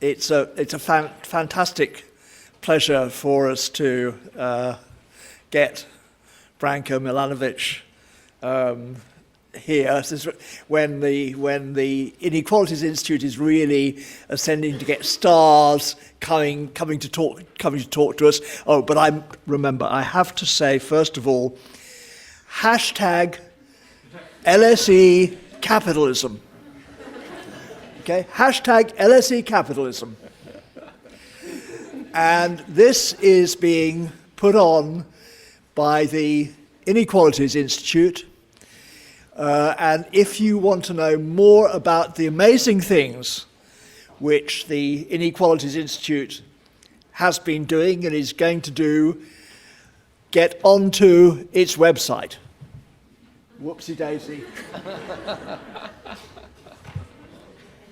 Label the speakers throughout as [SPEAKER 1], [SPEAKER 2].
[SPEAKER 1] It's a fantastic pleasure for us to get Branko Milanovic here. This is when the Inequalities Institute is really ascending to get stars coming to talk to us. Oh, but I have to say first of all, hashtag LSE Capitalism. Okay, hashtag LSE Capitalism. And this is being put on by the Inequalities Institute. And if you want to know more about the amazing things which the Inequalities Institute has been doing and is going to do, get onto its website. Whoopsie daisy.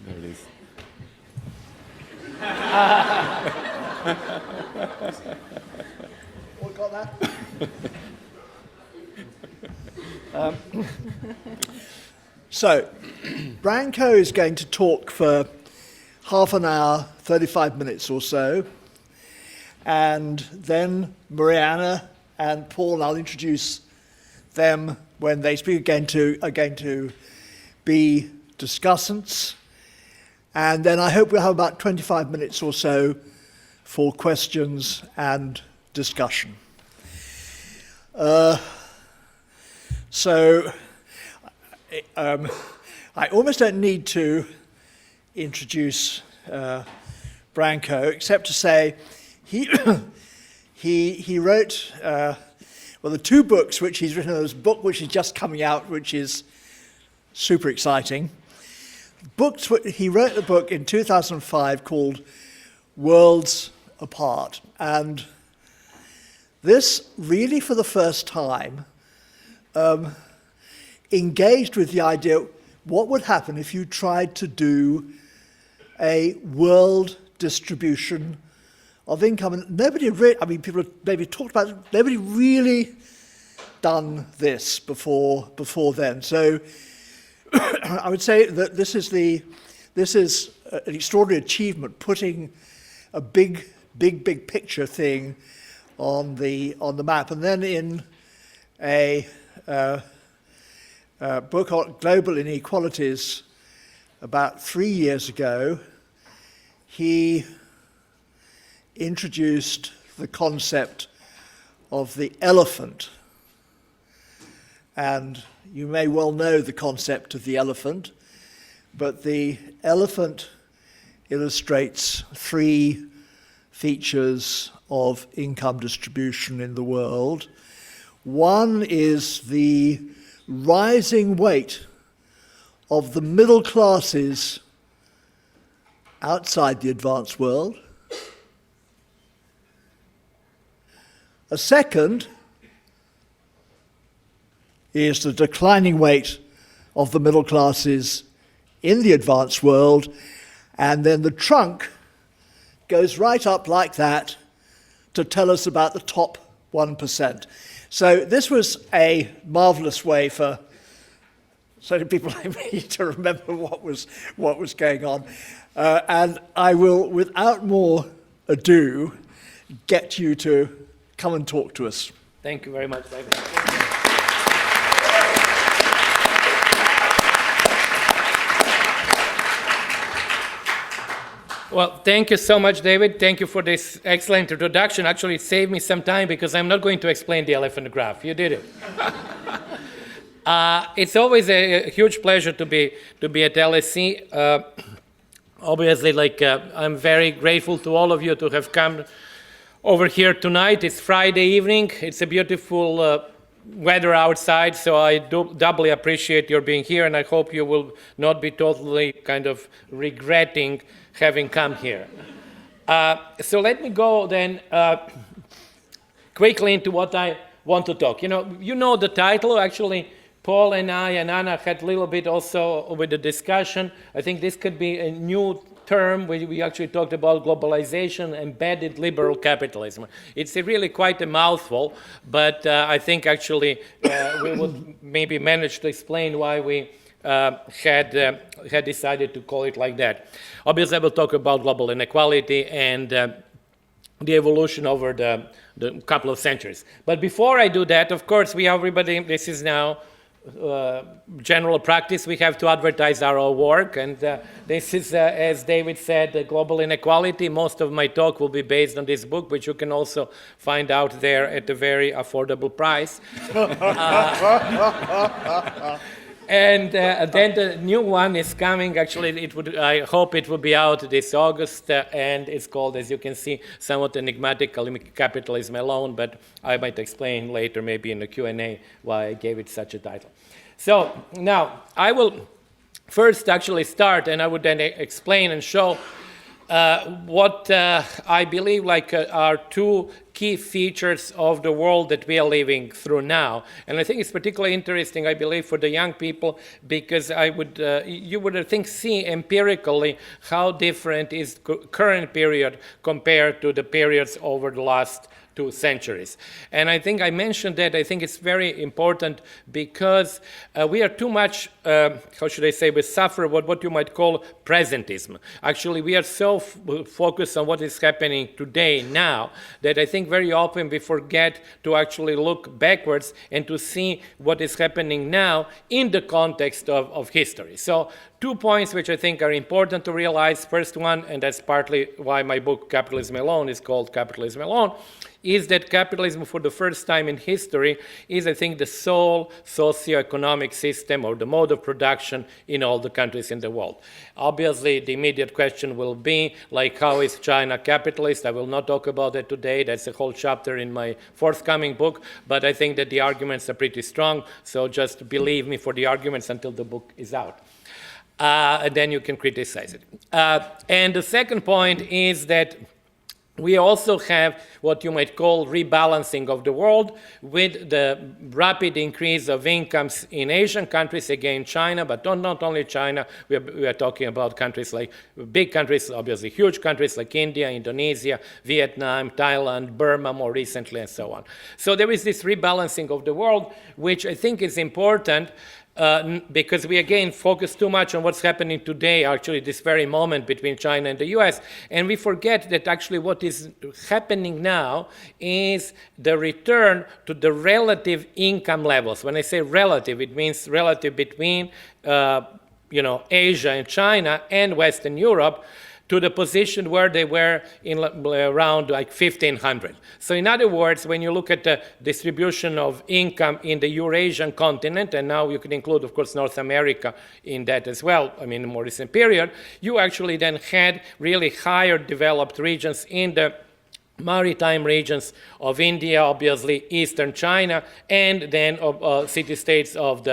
[SPEAKER 2] There it is.
[SPEAKER 1] What got that? So, Branko is going to talk for half an hour, 35 minutes or so, and then Mariana and Paul, I'll introduce them when they speak, are going to be discussants. And then I hope we'll have about 25 minutes or so for questions and discussion. So I almost don't need to introduce Branko, except to say he wrote, the two books which he's written. There's a book which is just coming out, which is super exciting. He wrote a book in 2005 called Worlds Apart. And this really, for the first time, engaged with the idea, what would happen if you tried to do a world distribution of income? And nobody really, people have maybe talked about it, nobody really done this before then. So I would say that this is an extraordinary achievement, putting a big picture thing on the map. And then in a book on global inequalities about 3 years ago, he introduced the concept of the elephant. And you may well know the concept of the elephant, but the elephant illustrates three features of income distribution in the world. One is the rising weight of the middle classes outside the advanced world. A second is the declining weight of the middle classes in the advanced world, and then the trunk goes right up like that to tell us about the top 1%. So this was a marvelous way for certain people like me to remember what was going on. And I will, without more ado, get you to come and talk to us.
[SPEAKER 3] Thank you very much, David. Well, thank you so much, David. Thank you for this excellent introduction. Actually, it saved me some time because I'm not going to explain the elephant graph. You did it. It's always a huge pleasure to be at LSE. Obviously, I'm very grateful to all of you to have come over here tonight. It's Friday evening. It's a beautiful weather outside, so I doubly appreciate your being here, and I hope you will not be totally kind of regretting having come here. So let me go then quickly into what I want to talk. You know the title. Actually, Paul and I and Anna had a little bit also with the discussion. I think this could be a new term. We actually talked about globalization, embedded liberal capitalism. It's really quite a mouthful, but I think actually we would maybe manage to explain why we had decided to call it like that. Obviously, I will talk about global inequality and the evolution over the couple of centuries. But before I do that, of course, everybody, this is now general practice, we have to advertise our work, and this is, as David said, the global inequality. Most of my talk will be based on this book, which you can also find out there at a very affordable price. And then the new one is coming. Actually, I hope it will be out this August, and it's called, as you can see, somewhat enigmatically, Capitalism Alone, but I might explain later, maybe in the Q&A, why I gave it such a title. So now, I will first actually start, and I would then explain and show what I believe are two key features of the world that we are living through now. And I think it's particularly interesting, I believe, for the young people, because you would, I think, see empirically how different is current period compared to the periods over the last 2 centuries. And I think I mentioned that. I think it's very important because we are too much, how should I say, we suffer what you might call presentism. Actually, we are so focused on what is happening today, now, that I think very often we forget to actually look backwards and to see what is happening now in the context of history. So 2 points which I think are important to realize. First one, and that's partly why my book Capitalism Alone is called Capitalism Alone, is that capitalism for the first time in history is, I think, the sole socio-economic system or the mode of production in all the countries in the world. Obviously, the immediate question will be, like, how is China capitalist? I will not talk about that today. That's a whole chapter in my forthcoming book, but I think that the arguments are pretty strong, so just believe me for the arguments until the book is out. And then you can criticize it. And the second point is that we also have what you might call rebalancing of the world with the rapid increase of incomes in Asian countries, again China, but not only China. We are talking about countries like big countries, obviously huge countries like India, Indonesia, Vietnam, Thailand, Burma more recently, and so on. So there is this rebalancing of the world, which I think is important. Because we again focus too much on what's happening today, actually this very moment between China and the US, and we forget that actually what is happening now is the return to the relative income levels. When I say relative, it means relative between Asia and China and Western Europe, to the position where they were in around like 1500. So in other words, when you look at the distribution of income in the Eurasian continent, and now you can include, of course, North America in that as well, I mean, a more recent period, you actually then had really higher developed regions in the maritime regions of India, obviously Eastern China, and then city-states of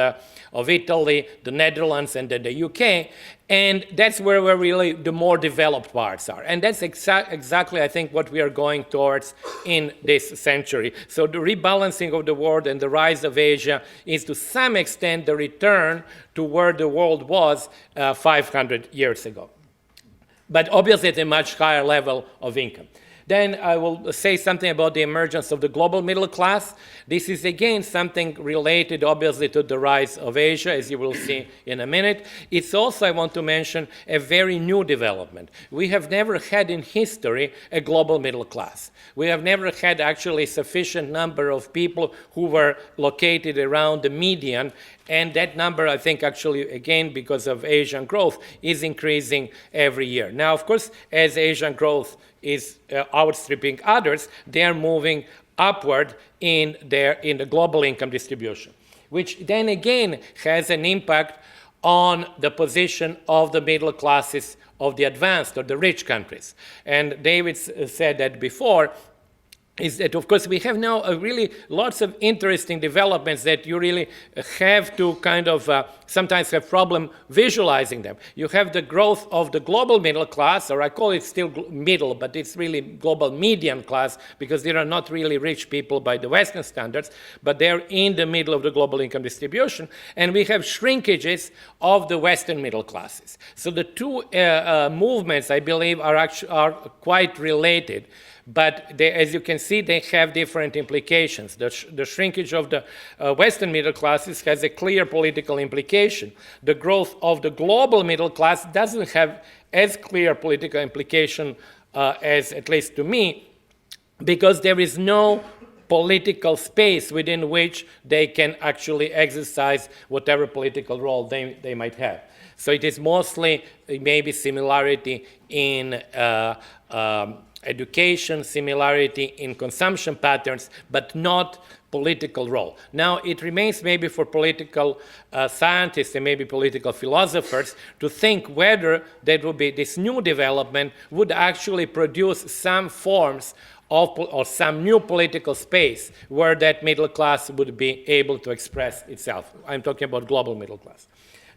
[SPEAKER 3] Italy, the Netherlands, and then the UK. And that's where really the more developed parts are. And that's exactly, I think, what we are going towards in this century. So the rebalancing of the world and the rise of Asia is to some extent the return to where the world was 500 years ago. But obviously at a much higher level of income. Then I will say something about the emergence of the global middle class. This is again something related obviously to the rise of Asia, as you will see in a minute. It's also, I want to mention, a very new development. We have never had in history a global middle class. We have never had actually sufficient number of people who were located around the median, and that number, I think, actually, again, because of Asian growth, is increasing every year. Now, of course, as Asian growth is outstripping others, they are moving upward in the global income distribution, which then again has an impact on the position of the middle classes of the advanced or the rich countries. And David said that before, is that, of course, we have now really lots of interesting developments that you really have to kind of sometimes have problem visualizing them. You have the growth of the global middle class, or I call it still middle, but it's really global median class, because they are not really rich people by the Western standards, but they're in the middle of the global income distribution. And we have shrinkages of the Western middle classes. So the two movements, I believe, are quite related. but they, as you can see, they have different implications. The shrinkage of the Western middle classes has a clear political implication. The growth of the global middle class doesn't have as clear political implication as, at least to me, because there is no political space within which they can actually exercise whatever political role they might have. So it is mostly maybe similarity in education, similarity in consumption patterns, but not political role. Now, it remains maybe for political scientists and maybe political philosophers to think whether there would be this new development would actually produce some forms of, or some new political space where that middle class would be able to express itself. I'm talking about global middle class.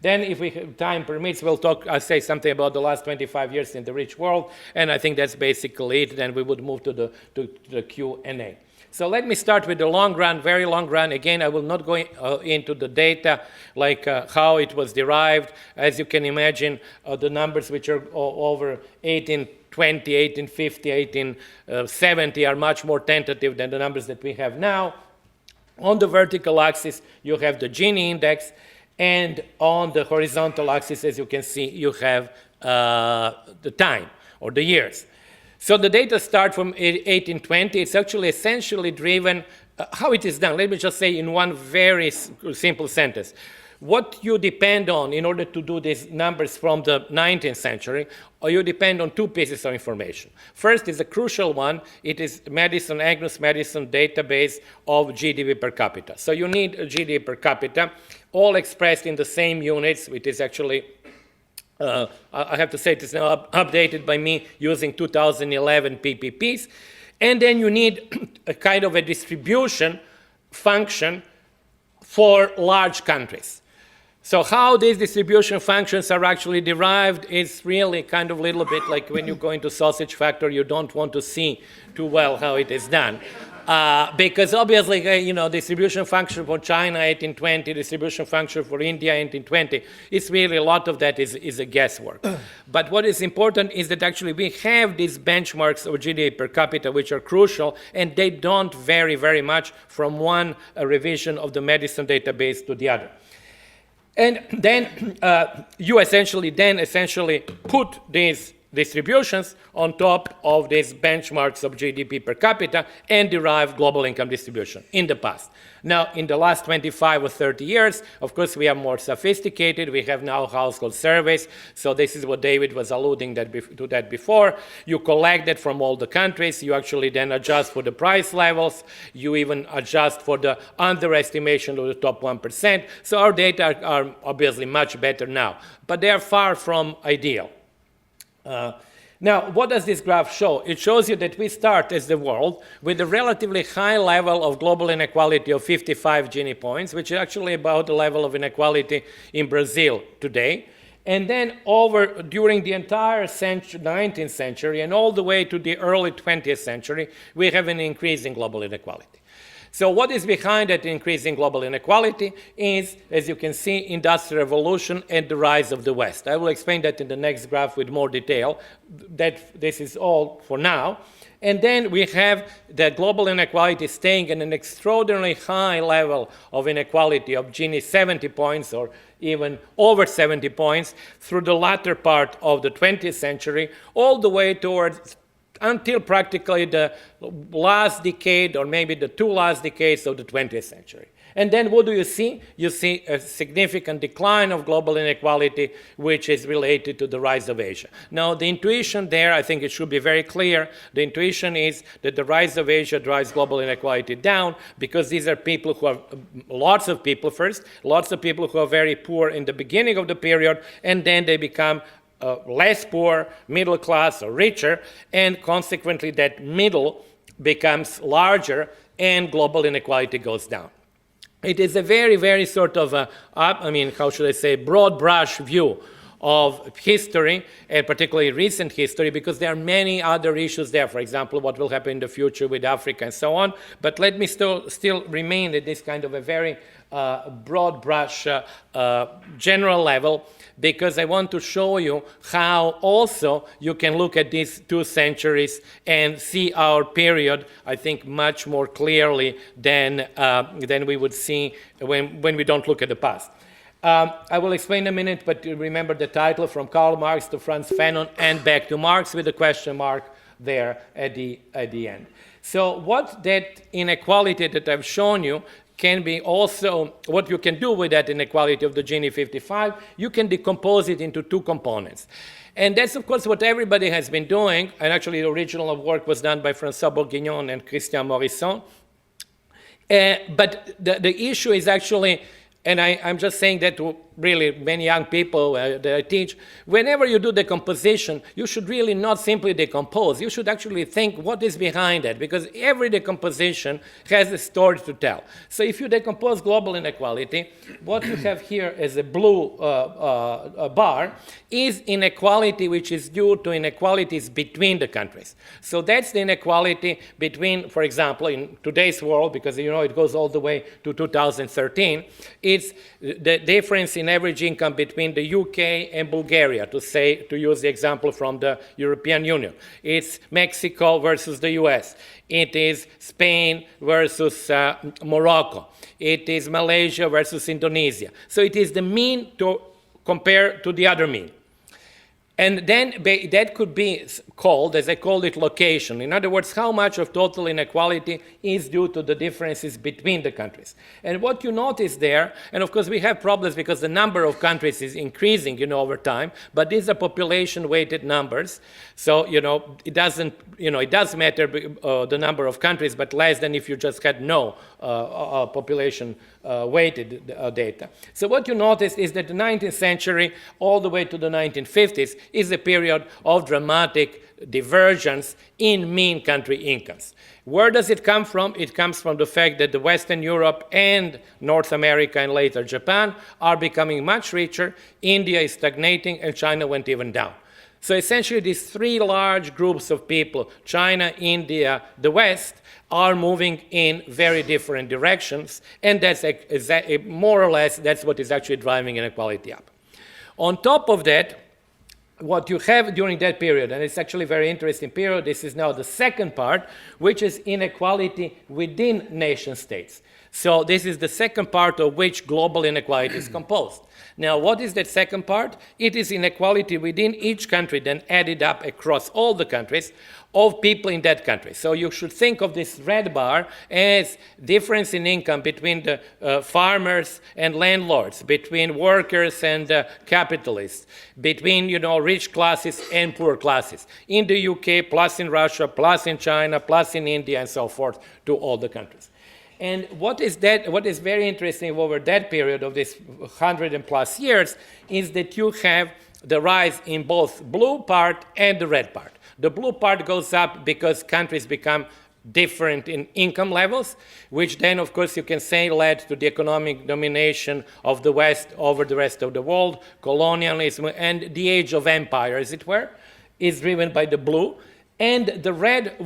[SPEAKER 3] Then, if time permits, I'll say something about the last 25 years in the rich world, and I think that's basically it. Then we would move to the Q&A. So let me start with the long run, very long run. Again, I will not go into the data, like how it was derived. As you can imagine, the numbers which are over 1820, 1850, 1870 are much more tentative than the numbers that we have now. On the vertical axis, you have the Gini index, and on the horizontal axis, as you can see, you have the time, or the years. So the data start from 1820. It's actually essentially driven, how it is done. Let me just say in one very simple sentence. What you depend on in order to do these numbers from the 19th century, or you depend on two pieces of information. First is a crucial one. It is Agnos Madison database of GDP per capita. So you need a GDP per capita, all expressed in the same units. It is actually, I have to say, it is now updated by me using 2011 PPPs. And then you need a kind of a distribution function for large countries. So how these distribution functions are actually derived is really kind of a little bit like when you go into sausage factory, you don't want to see too well how it is done. Because obviously, distribution function for China, 1820, distribution function for India, 1820, it's really a lot of that is a guesswork. But what is important is that actually we have these benchmarks of GDP per capita, which are crucial, and they don't vary very much from one revision of the Madison database to the other. And then you essentially put these distributions on top of these benchmarks of GDP per capita and derive global income distribution in the past. Now, in the last 25 or 30 years, of course, we are more sophisticated. We have now household surveys. So this is what David was alluding to that before. You collect that from all the countries. You actually then adjust for the price levels. You even adjust for the underestimation of the top 1%. So our data are obviously much better now, but they are far from ideal. Now, what does this graph show? It shows you that we start as the world with a relatively high level of global inequality of 55 Gini points, which is actually about the level of inequality in Brazil today. And then during the entire 19th century and all the way to the early 20th century, we have an increase in global inequality. So what is behind that increase in global inequality is, as you can see, industrial revolution and the rise of the West. I will explain that in the next graph with more detail. This is all for now. And then we have the global inequality staying at an extraordinarily high level of inequality of Gini 70 points or even over 70 points through the latter part of the 20th century, all the way towards until practically the last decade or maybe the two last decades of the 20th century. And then what do you see? You see a significant decline of global inequality, which is related to the rise of Asia. Now, the intuition there, I think it should be very clear. The intuition is that the rise of Asia drives global inequality down because these are people who are, lots of people who are very poor in the beginning of the period, and then they become less poor, middle class, or richer, and consequently that middle becomes larger and global inequality goes down. It is a very, very sort of, broad brush view of history, and particularly recent history, because there are many other issues there. For example, what will happen in the future with Africa and so on. But let me still remain at this kind of a very broad brush, general level, because I want to show you how also you can look at these 2 centuries and see our period, I think, much more clearly than we would see when we don't look at the past. I will explain in a minute, but remember the title, From Karl Marx to Frantz Fanon and back to Marx, with a question mark there at the end. So what that inequality that I've shown you can be also, what you can do with that inequality of the Gini 55, you can decompose it into 2 components. And that's, of course, what everybody has been doing, and actually the original work was done by François Bourguignon and Christian Morisson. But the issue is actually, and I'm just saying that to really many young people that I teach, whenever you do decomposition, you should really not simply decompose. You should actually think what is behind it, because every decomposition has a story to tell. So if you decompose global inequality, what you have here as a blue bar is inequality which is due to inequalities between the countries. So that's the inequality between, for example, in today's world, because it goes all the way to 2013, it's the difference in average income between the UK and Bulgaria, to use the example from the European Union. It's Mexico versus the US. It is Spain versus Morocco. It is Malaysia versus Indonesia. So it is the mean to compare to the other mean. And then that could be called, as I called it, location. In other words, how much of total inequality is due to the differences between the countries. And what you notice there, and of course we have problems because the number of countries is increasing, over time, but these are population-weighted numbers. So, it doesn't, it does matter the number of countries, but less than if you just had no population weighted data. So what you notice is that the 19th century all the way to the 1950s is a period of dramatic divergence in mean country incomes. Where does it come from? It comes from the fact that the Western Europe and North America and later Japan are becoming much richer, India is stagnating, and China went even down. So essentially these 3 large groups of people, China, India, the West, are moving in very different directions, and that's more or less that's what is actually driving inequality up. On top of that, what you have during that period, and it's actually a very interesting period, this is now the second part, which is inequality within nation states. So this is the second part of which global inequality is composed. Now, what is that second part? It is inequality within each country, then added up across all the countries of people in that country. So you should think of this red bar as difference in income between the farmers and landlords, between workers and capitalists, between rich classes and poor classes. In the UK, plus in Russia, plus in China, plus in India, and so forth, to all the countries. And what is very interesting over that period of this 100 and plus years is that you have the rise in both blue part and the red part. The blue part goes up because countries become different in income levels, which then, of course, you can say led to the economic domination of the West over the rest of the world, colonialism, and the age of empire, as it were, is driven by the blue. And the red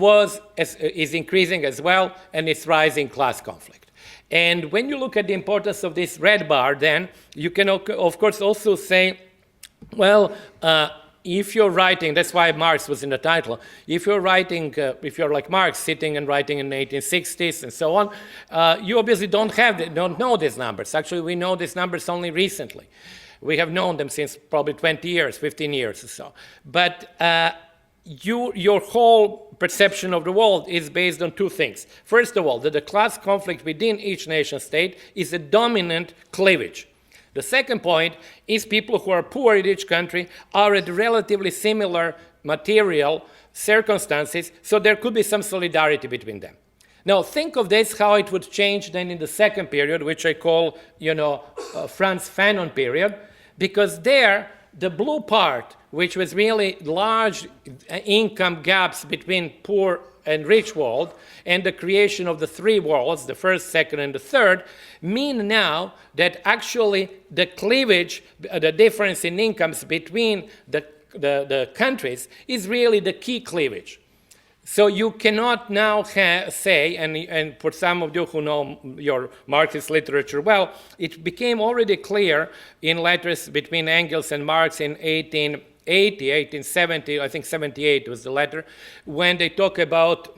[SPEAKER 3] is increasing as well, and it's rising class conflict. And when you look at the importance of this red bar, then you can, of course, also say, well, if you're writing, that's why Marx was in the title, if you're writing, if you're like Marx, sitting and writing in the 1860s and so on, you obviously don't know these numbers. Actually, we know these numbers only recently. We have known them since probably 20 years, 15 years or so. But your whole perception of the world is based on 2 things. First of all, that the class conflict within each nation state is a dominant cleavage. The second point is people who are poor in each country are at relatively similar material circumstances, so there could be some solidarity between them. Now, think of this, how it would change then in the second period, which I call, Frantz Fanon period, because there, the blue part, which was really large income gaps between poor and rich world, and the creation of the three worlds, the first, second, and the third, mean now that actually the cleavage, the difference in incomes between the countries is really the key cleavage. So you cannot now say, and for some of you who know your Marxist literature well, it became already clear in letters between Engels and Marx in 1880, 1870, I think 78 was the letter, when they talk about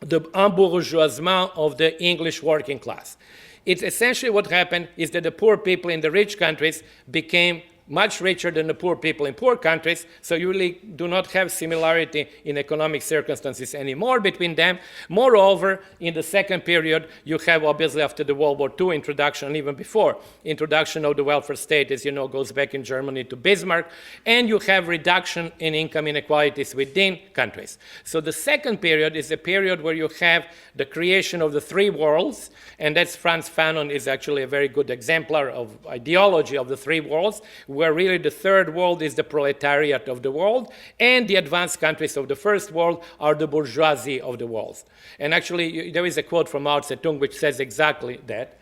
[SPEAKER 3] the embourgeoisement of the English working class. It's essentially what happened is that the poor people in the rich countries became much richer than the poor people in poor countries, so you really do not have similarity in economic circumstances anymore between them. Moreover, in the second period, you have obviously after the World War II introduction, and even before, introduction of the welfare state, as you know, goes back in Germany to Bismarck, and you have reduction in income inequalities within countries. So the second period is a period where you have the creation of the three worlds, and that's Frantz Fanon is actually a very good exemplar of ideology of the three worlds, where really the third world is the proletariat of the world, and the advanced countries of the first world are the bourgeoisie of the world. And actually, there is a quote from Mao Zedong which says exactly that.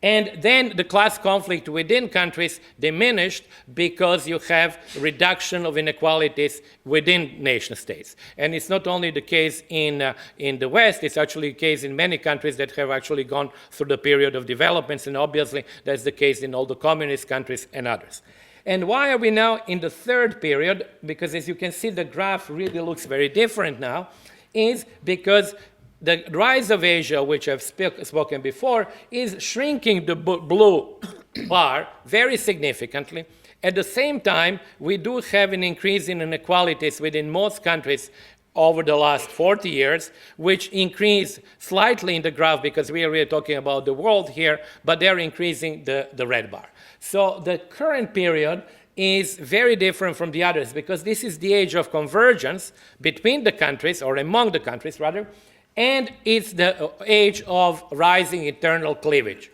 [SPEAKER 3] And then the class conflict within countries diminished because you have reduction of inequalities within nation states. And it's not only the case in the West, it's actually the case in many countries that have actually gone through the period of developments, and obviously that's the case in all the communist countries and others. And why are we now in the third period? Because as you can see, the graph really looks very different now, is because the rise of Asia, which I've spoken before, is shrinking the blue bar very significantly. At the same time, we do have an increase in inequalities within most countries over the last 40 years, which increase slightly in the graph because we are really talking about the world here, but they're increasing the red bar. So the current period is very different from the others because this is the age of convergence between the countries, or among the countries rather, and it's the age of rising internal cleavage.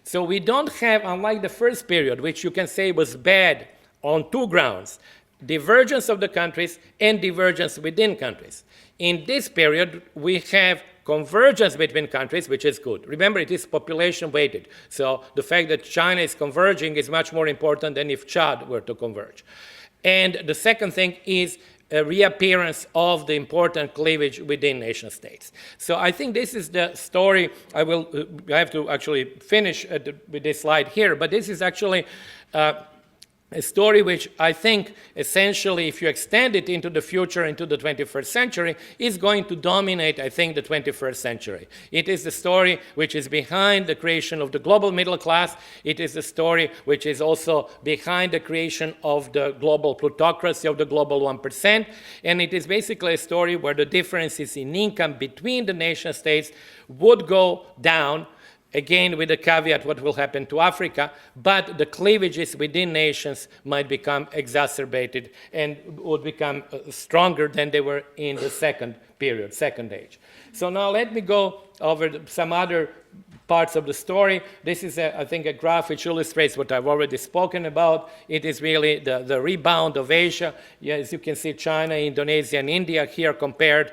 [SPEAKER 3] So we don't have, unlike the first period, which you can say was bad on two grounds, divergence of the countries and divergence within countries. In this period, we have convergence between countries, which is good. Remember, it is population weighted. So the fact that China is converging is much more important than if Chad were to converge. And the second thing is a reappearance of the important cleavage within nation states. So I think this is the story. I have to actually finish with this slide here, but this is actually a story which I think essentially, if you extend it into the future, into the 21st century, is going to dominate, I think, the 21st century. It is the story which is behind the creation of the global middle class. It is the story which is also behind the creation of the global plutocracy of the global 1%. And it is basically a story where the differences in income between the nation states would go down, again, with the caveat what will happen to Africa, but the cleavages within nations might become exacerbated and would become stronger than they were in the second period, second age. So now let me go over some other parts of the story. This is, I think, a graph which illustrates what I've already spoken about. It is really the rebound of Asia. Yeah, as you can see, China, Indonesia, and India here compared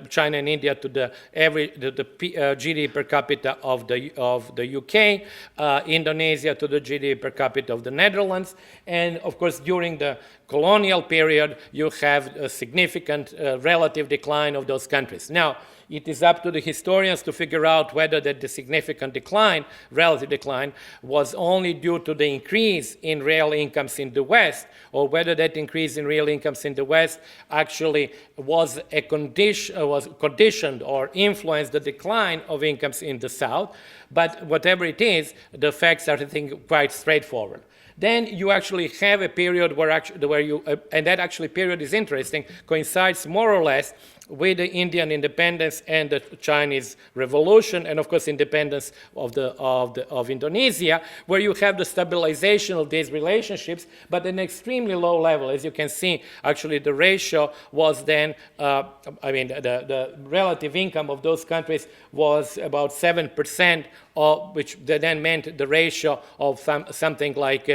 [SPEAKER 3] China and India to the GDP per capita of the UK, Indonesia to the GDP per capita of the Netherlands, and of course during the colonial period you have a significant relative decline of those countries. Now, it is up to the historians to figure out whether that the significant decline, relative decline, was only due to the increase in real incomes in the West, or whether that increase in real incomes in the West actually was conditioned or influenced the decline of incomes in the South. But whatever it is, the facts are, I think, quite straightforward. Then you actually have a period where you, and that actually period is interesting, coincides more or less with the Indian independence and the Chinese Revolution, and of course independence of Indonesia, where you have the stabilization of these relationships, but at an extremely low level. As you can see, actually the ratio was then, the relative income of those countries was about 7% which then meant the ratio of something like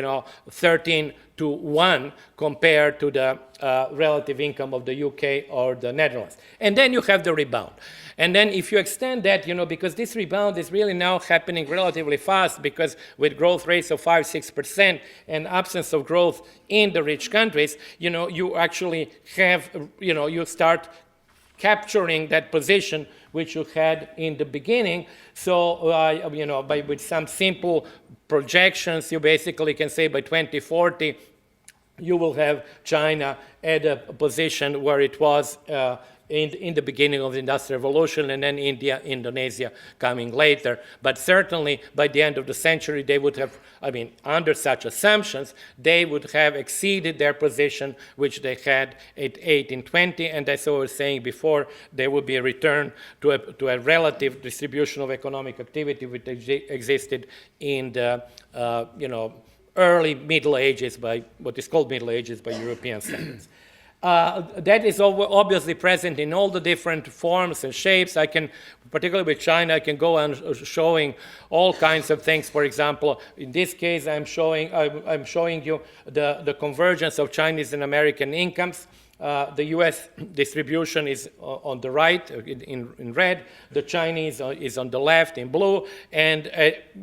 [SPEAKER 3] 13 to 1 compared to the relative income of the UK or the Netherlands. And then you have the rebound. And then if you extend that, because this rebound is really now happening relatively fast, because with growth rates of 5-6% and absence of growth in the rich countries, you actually have, you start capturing that position which you had in the beginning. So, with some simple projections, you basically can say by 2040, you will have China at a position where it was in the beginning of the Industrial Revolution, and then India, Indonesia coming later. But certainly by the end of the century, they would have, under such assumptions, they would have exceeded their position, which they had at 1820. And as I was saying before, there would be a return to a relative distribution of economic activity which existed in the, early Middle Ages, by what is called Middle Ages by European standards. That is obviously present in all the different forms and shapes. I can, particularly with China, I can go on showing all kinds of things. For example, in this case, I'm showing you the convergence of Chinese and American incomes. The U.S. distribution is on the right in red. The Chinese is on the left in blue. And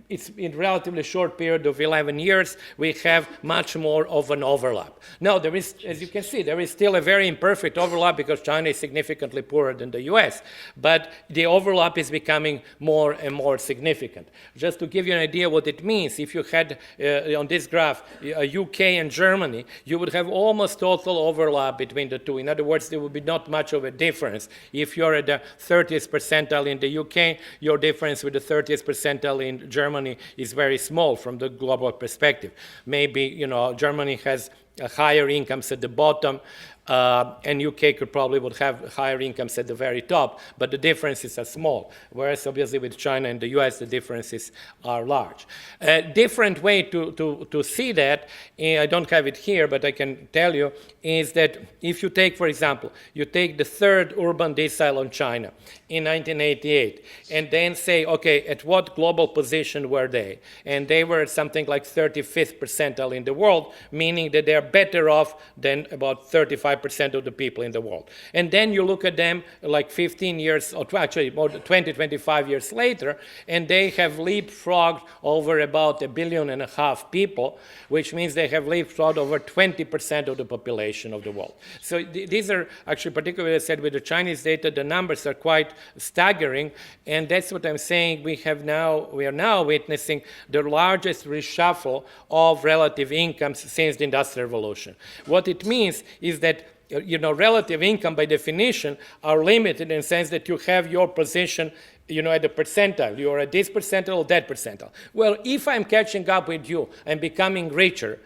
[SPEAKER 3] it's in a relatively short period of 11 years, we have much more of an overlap. Now, there is, as you can see, there is still a very imperfect overlap because China is significantly poorer than the U.S. But the overlap is becoming more and more significant. Just to give you an idea what it means, if you had on this graph UK and Germany, you would have almost total overlap between the two. In other words, there would be not much of a difference. If you're at the 30th percentile in the UK, your difference with the 30th percentile in Germany is very small from the global perspective. Maybe, Germany has higher incomes at the bottom, and UK would have higher incomes at the very top, but the differences are small, whereas obviously with China and the US, the differences are large. A different way to see that, I don't have it here, but I can tell you, is that if you take, for example, you take the third urban decile on China in 1988, and then say, okay, at what global position were they? And they were something like 35th percentile in the world, meaning that they're better off than about 35% of the people in the world. And then you look at them like 15 years, or actually more than 20, 25 years later, and they have leapfrogged over about 1.5 billion people, which means they have leapfrogged over 20% of the population of the world. So these are actually, particularly I said with the Chinese data, the numbers are quite staggering, and that's what I'm saying. We are now witnessing the largest reshuffle of relative incomes since the Industrial Revolution. What it means is that relative income by definition are limited in the sense that you have your position at the percentile. You are at this percentile or that percentile. Well, if I'm catching up with you and becoming richer,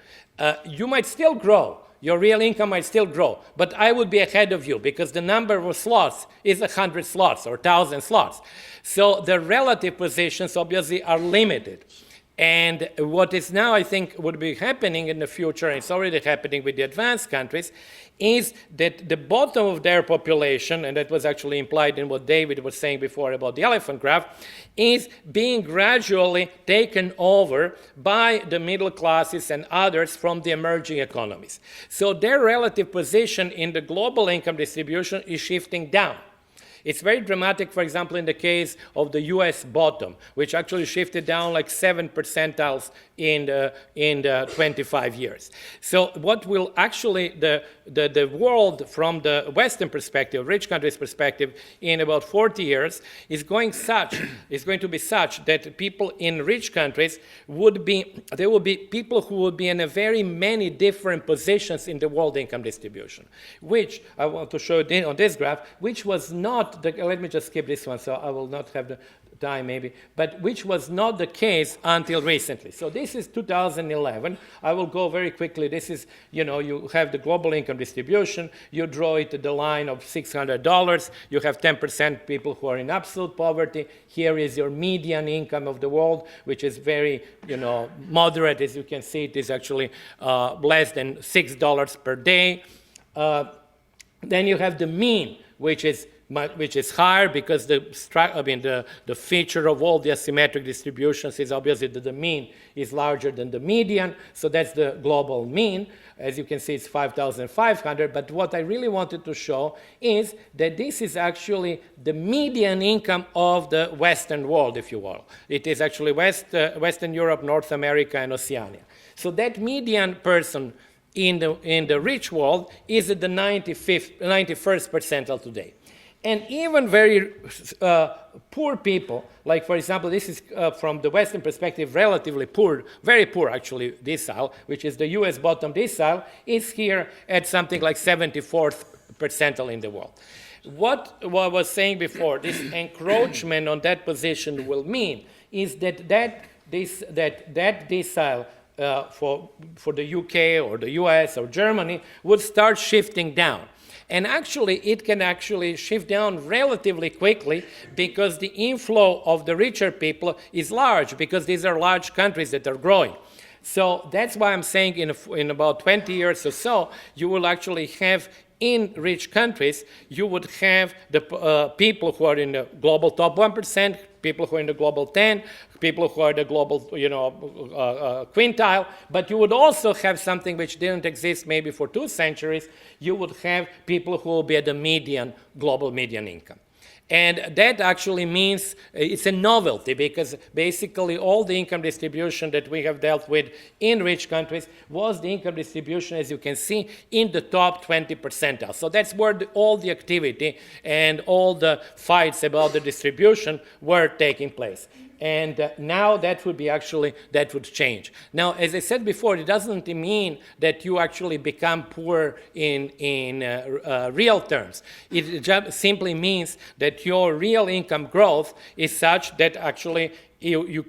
[SPEAKER 3] you might still grow. Your real income might still grow, but I would be ahead of you because the number of slots is 100 slots or 1,000 slots. So the relative positions obviously are limited. And what is now, I think, would be happening in the future, and it's already happening with the advanced countries, is that the bottom of their population, and that was actually implied in what David was saying before about the elephant graph, is being gradually taken over by the middle classes and others from the emerging economies. So their relative position in the global income distribution is shifting down. It's very dramatic, for example, in the case of the US bottom, which actually shifted down like 7 percentiles in the 25 years. So what will actually the world from the Western perspective, rich countries perspective, in about 40 years is going to be such that people in rich countries there will be people who will be in a very many different positions in the world income distribution, which I want to show you on this graph, which was not let me just skip this one, so I will not have the time maybe, but which was not the case until recently. So this is 2011. I will go very quickly. This is, you have the global income distribution. You draw it at the line of $600. You have 10% people who are in absolute poverty. Here is your median income of the world, which is very, moderate. As you can see, it is actually less than $6 per day. Then you have the mean, which is which is higher because the feature of all the asymmetric distributions is obviously that the mean is larger than the median. So that's the global mean. As you can see, it's 5,500. But what I really wanted to show is that this is actually the median income of the Western world, if you will. It is actually Western Europe, North America, and Oceania. So that median person in the rich world is at the 91st percentile today. And even very poor people, like for example, this is from the Western perspective, relatively poor, very poor actually decile, which is the US bottom decile, is here at something like 74th percentile in the world. What I was saying before, this encroachment on that position will mean is that decile for the UK or the US or Germany would start shifting down. And actually, it can actually shift down relatively quickly because the inflow of the richer people is large, because these are large countries that are growing. So that's why I'm saying in about 20 years or so, you will actually have in rich countries, you would have the people who are in the global top 1%, people who are in the global 10, people who are the global, quintile, but you would also have something which didn't exist maybe for 2 centuries. You would have people who will be at the median, global median income. And that actually means it's a novelty, because basically all the income distribution that we have dealt with in rich countries was the income distribution, as you can see, in the top 20 percentile. So that's where all the activity and all the fights about the distribution were taking place. And now that would change. Now, as I said before, it doesn't mean that you actually become poor in real terms. It just simply means that your real income growth is such that actually you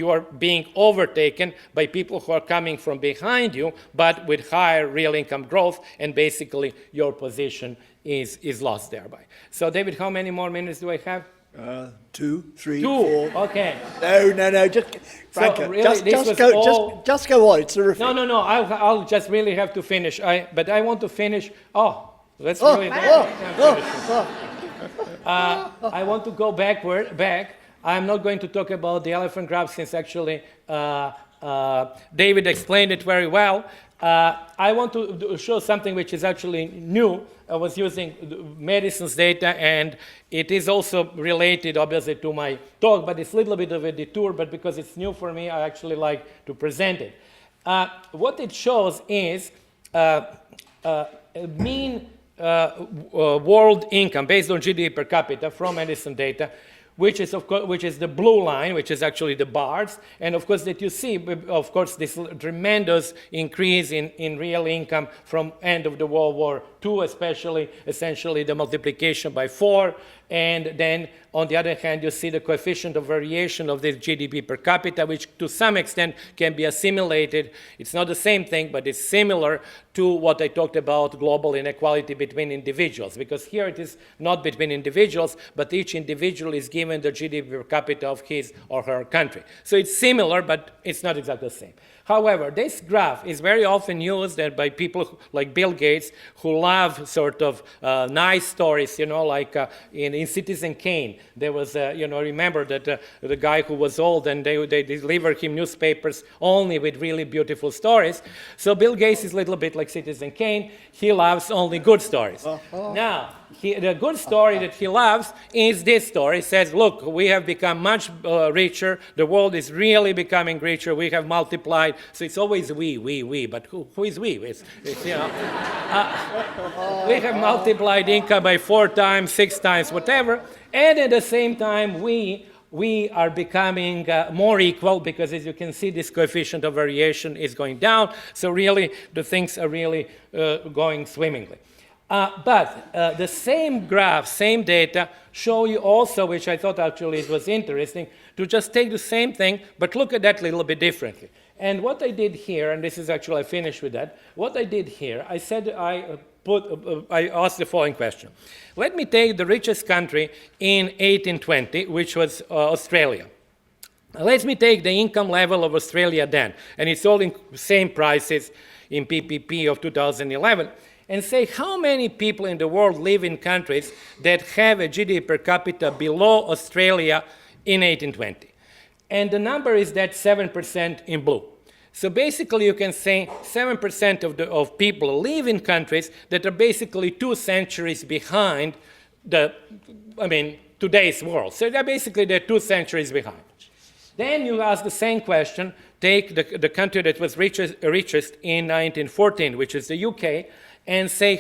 [SPEAKER 3] are being overtaken by people who are coming from behind you, but with higher real income growth, and basically your position is lost thereby. So, David, how many more minutes do I have?
[SPEAKER 1] 2, 3,
[SPEAKER 3] 2.
[SPEAKER 1] 4.
[SPEAKER 3] Okay.
[SPEAKER 1] No. Franca,
[SPEAKER 3] really,
[SPEAKER 1] just go on. It's terrific.
[SPEAKER 3] No. I'll just really have to finish. But I want to finish. That's really. I want to go back. I'm not going to talk about the elephant graph, since actually David explained it very well. I want to show something which is actually new. I was using medicine's data, and it is also related, obviously, to my talk, but it's a little bit of a detour, but because it's new for me, I actually like to present it. What it shows is mean world income based on GDP per capita from medicine data, which is the blue line, which is actually the bars, and of course that you see, of course, this tremendous increase in real income from end of the World War II, essentially the multiplication by 4, and then on the other hand, you see the coefficient of variation of the GDP per capita, which to some extent can be assimilated. It's not the same thing, but it's similar to what I talked about, global inequality between individuals, because here it is not between individuals, but each individual is given the GDP per capita of his or her country. So it's similar, but it's not exactly the same. However, this graph is very often used by people like Bill Gates, who love sort of nice stories, like in Citizen Kane. There was, remember that the guy who was old, and they delivered him newspapers only with really beautiful stories. So Bill Gates is a little bit like Citizen Kane. He loves only good stories. Now, the good story that he loves is this story. It says, look, we have become much richer. The world is really becoming richer. We have multiplied. So it's always we. But who is we? It's we have multiplied income by 4 times, 6 times, whatever. And at the same time, we are becoming more equal, because as you can see, this coefficient of variation is going down. So really, the things are really going swimmingly. But the same graph, same data, show you also, which I thought actually it was interesting, to just take the same thing, but look at that a little bit differently. And what I did here, and this is actually, I finished with that, what I did here, I said I asked the following question. Let me take the richest country in 1820, which was Australia. Let me take the income level of Australia then, and it's all in same prices in PPP of 2011. and say how many people in the world live in countries that have a GDP per capita below Australia in 1820. And the number is that 7% in blue. So basically you can say 7% of people live in countries that are basically 2 centuries behind today's world. So they're 2 centuries behind. Then you ask the same question, take the country that was richest in 1914, which is the UK, and say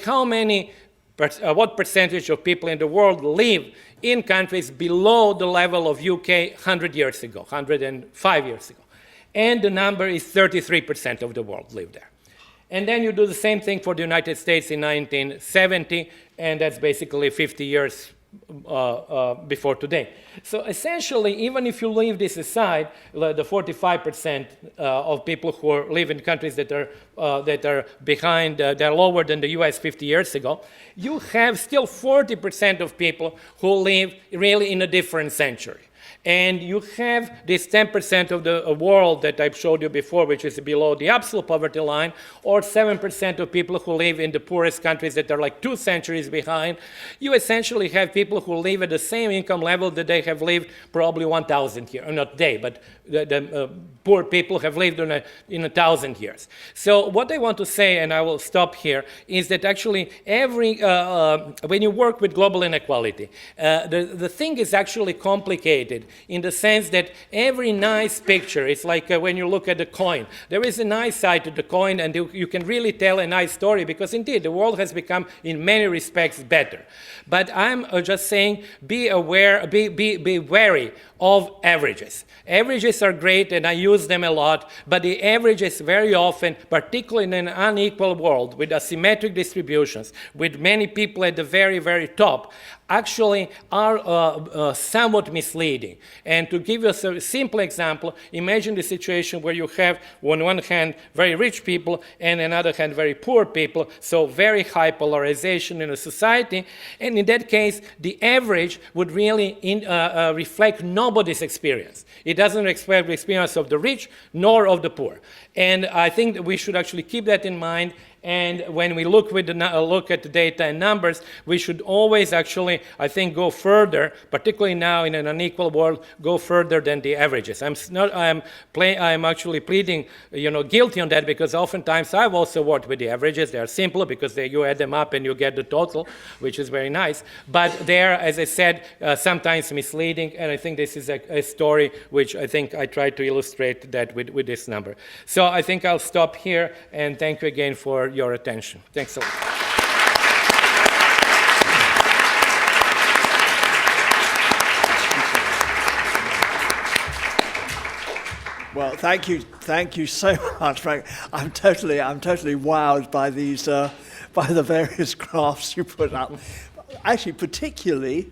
[SPEAKER 3] what percentage of people in the world live in countries below the level of UK 100 years ago, 105 years ago. And the number is 33% of the world live there. And then you do the same thing for the United States in 1970, and that's basically 50 years before today. So essentially, even if you leave this aside, the 45% of people who live in countries that are behind, they're lower than the US 50 years ago, you have still 40% of people who live really in a different century. And you have this 10% of the world that I showed you before, which is below the absolute poverty line, or 7% of people who live in the poorest countries that are like 2 centuries behind. You essentially have people who live at the same income level that they have lived probably 1,000 years, or not they, but the poor people have lived in 1,000 years. So what I want to say, and I will stop here, is that actually when you work with global inequality, the thing is actually complicated in the sense that every nice picture, it's like when you look at the coin, there is a nice side to the coin, and you can really tell a nice story, because indeed the world has become in many respects better. But I'm just saying, be aware, be wary of averages. Averages are great, and I use them a lot, but the averages very often, particularly in an unequal world with asymmetric distributions, with many people at the very, very top, actually are somewhat misleading. And to give you a simple example, imagine the situation where you have, on one hand, very rich people, and on the other hand, very poor people, so very high polarization in a society. And in that case, the average would really reflect nobody's experience. It doesn't reflect the experience of the rich nor of the poor. And I think that we should actually keep that in mind. And when we look at the data and numbers, we should always actually, I think, go further, particularly now in an unequal world, go further than the averages. I'm actually pleading, guilty on that, because oftentimes I've also worked with the averages. They are simple because you add them up and you get the total, which is very nice. But they're, as I said, sometimes misleading. And I think this is a story which I think I tried to illustrate that with this number. So I think I'll stop here, and thank you again for your attention. Thanks a lot.
[SPEAKER 1] Well, thank you so much, Frank. I'm totally wowed by these, by the various graphs you put up. Actually, particularly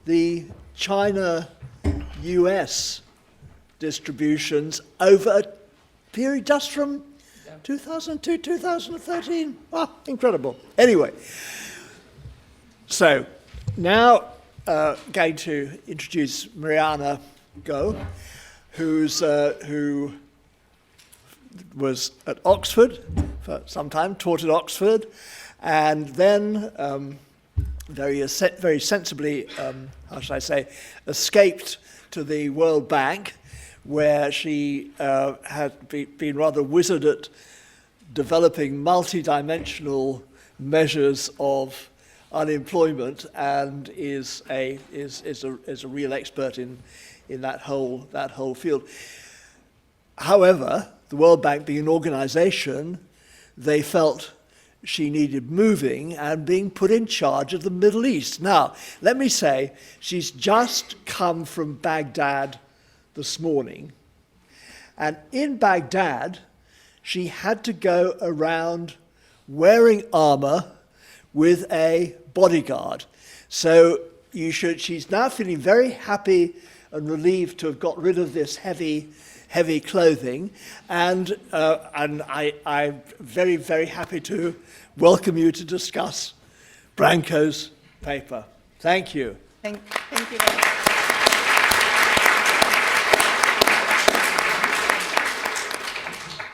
[SPEAKER 1] the China-US distributions over a period just from 2002, 2013. Wow, incredible. Anyway, so now going to introduce Mariana Go, who was at Oxford for some time, taught at Oxford, and then very sensibly, how should I say, escaped to the World Bank, where she had been rather wizard at developing multi-dimensional measures of unemployment, and is a real expert in that whole field. However, the World Bank being an organization, they felt she needed moving and being put in charge of the Middle East. Now, let me say, she's just come from Baghdad this morning, and in Baghdad, she had to go around wearing armor with a bodyguard. So she's now feeling very happy and relieved to have got rid of this heavy clothing, and I'm very, very happy to welcome you to discuss Branko's paper. Thank you.
[SPEAKER 4] Thank you very much.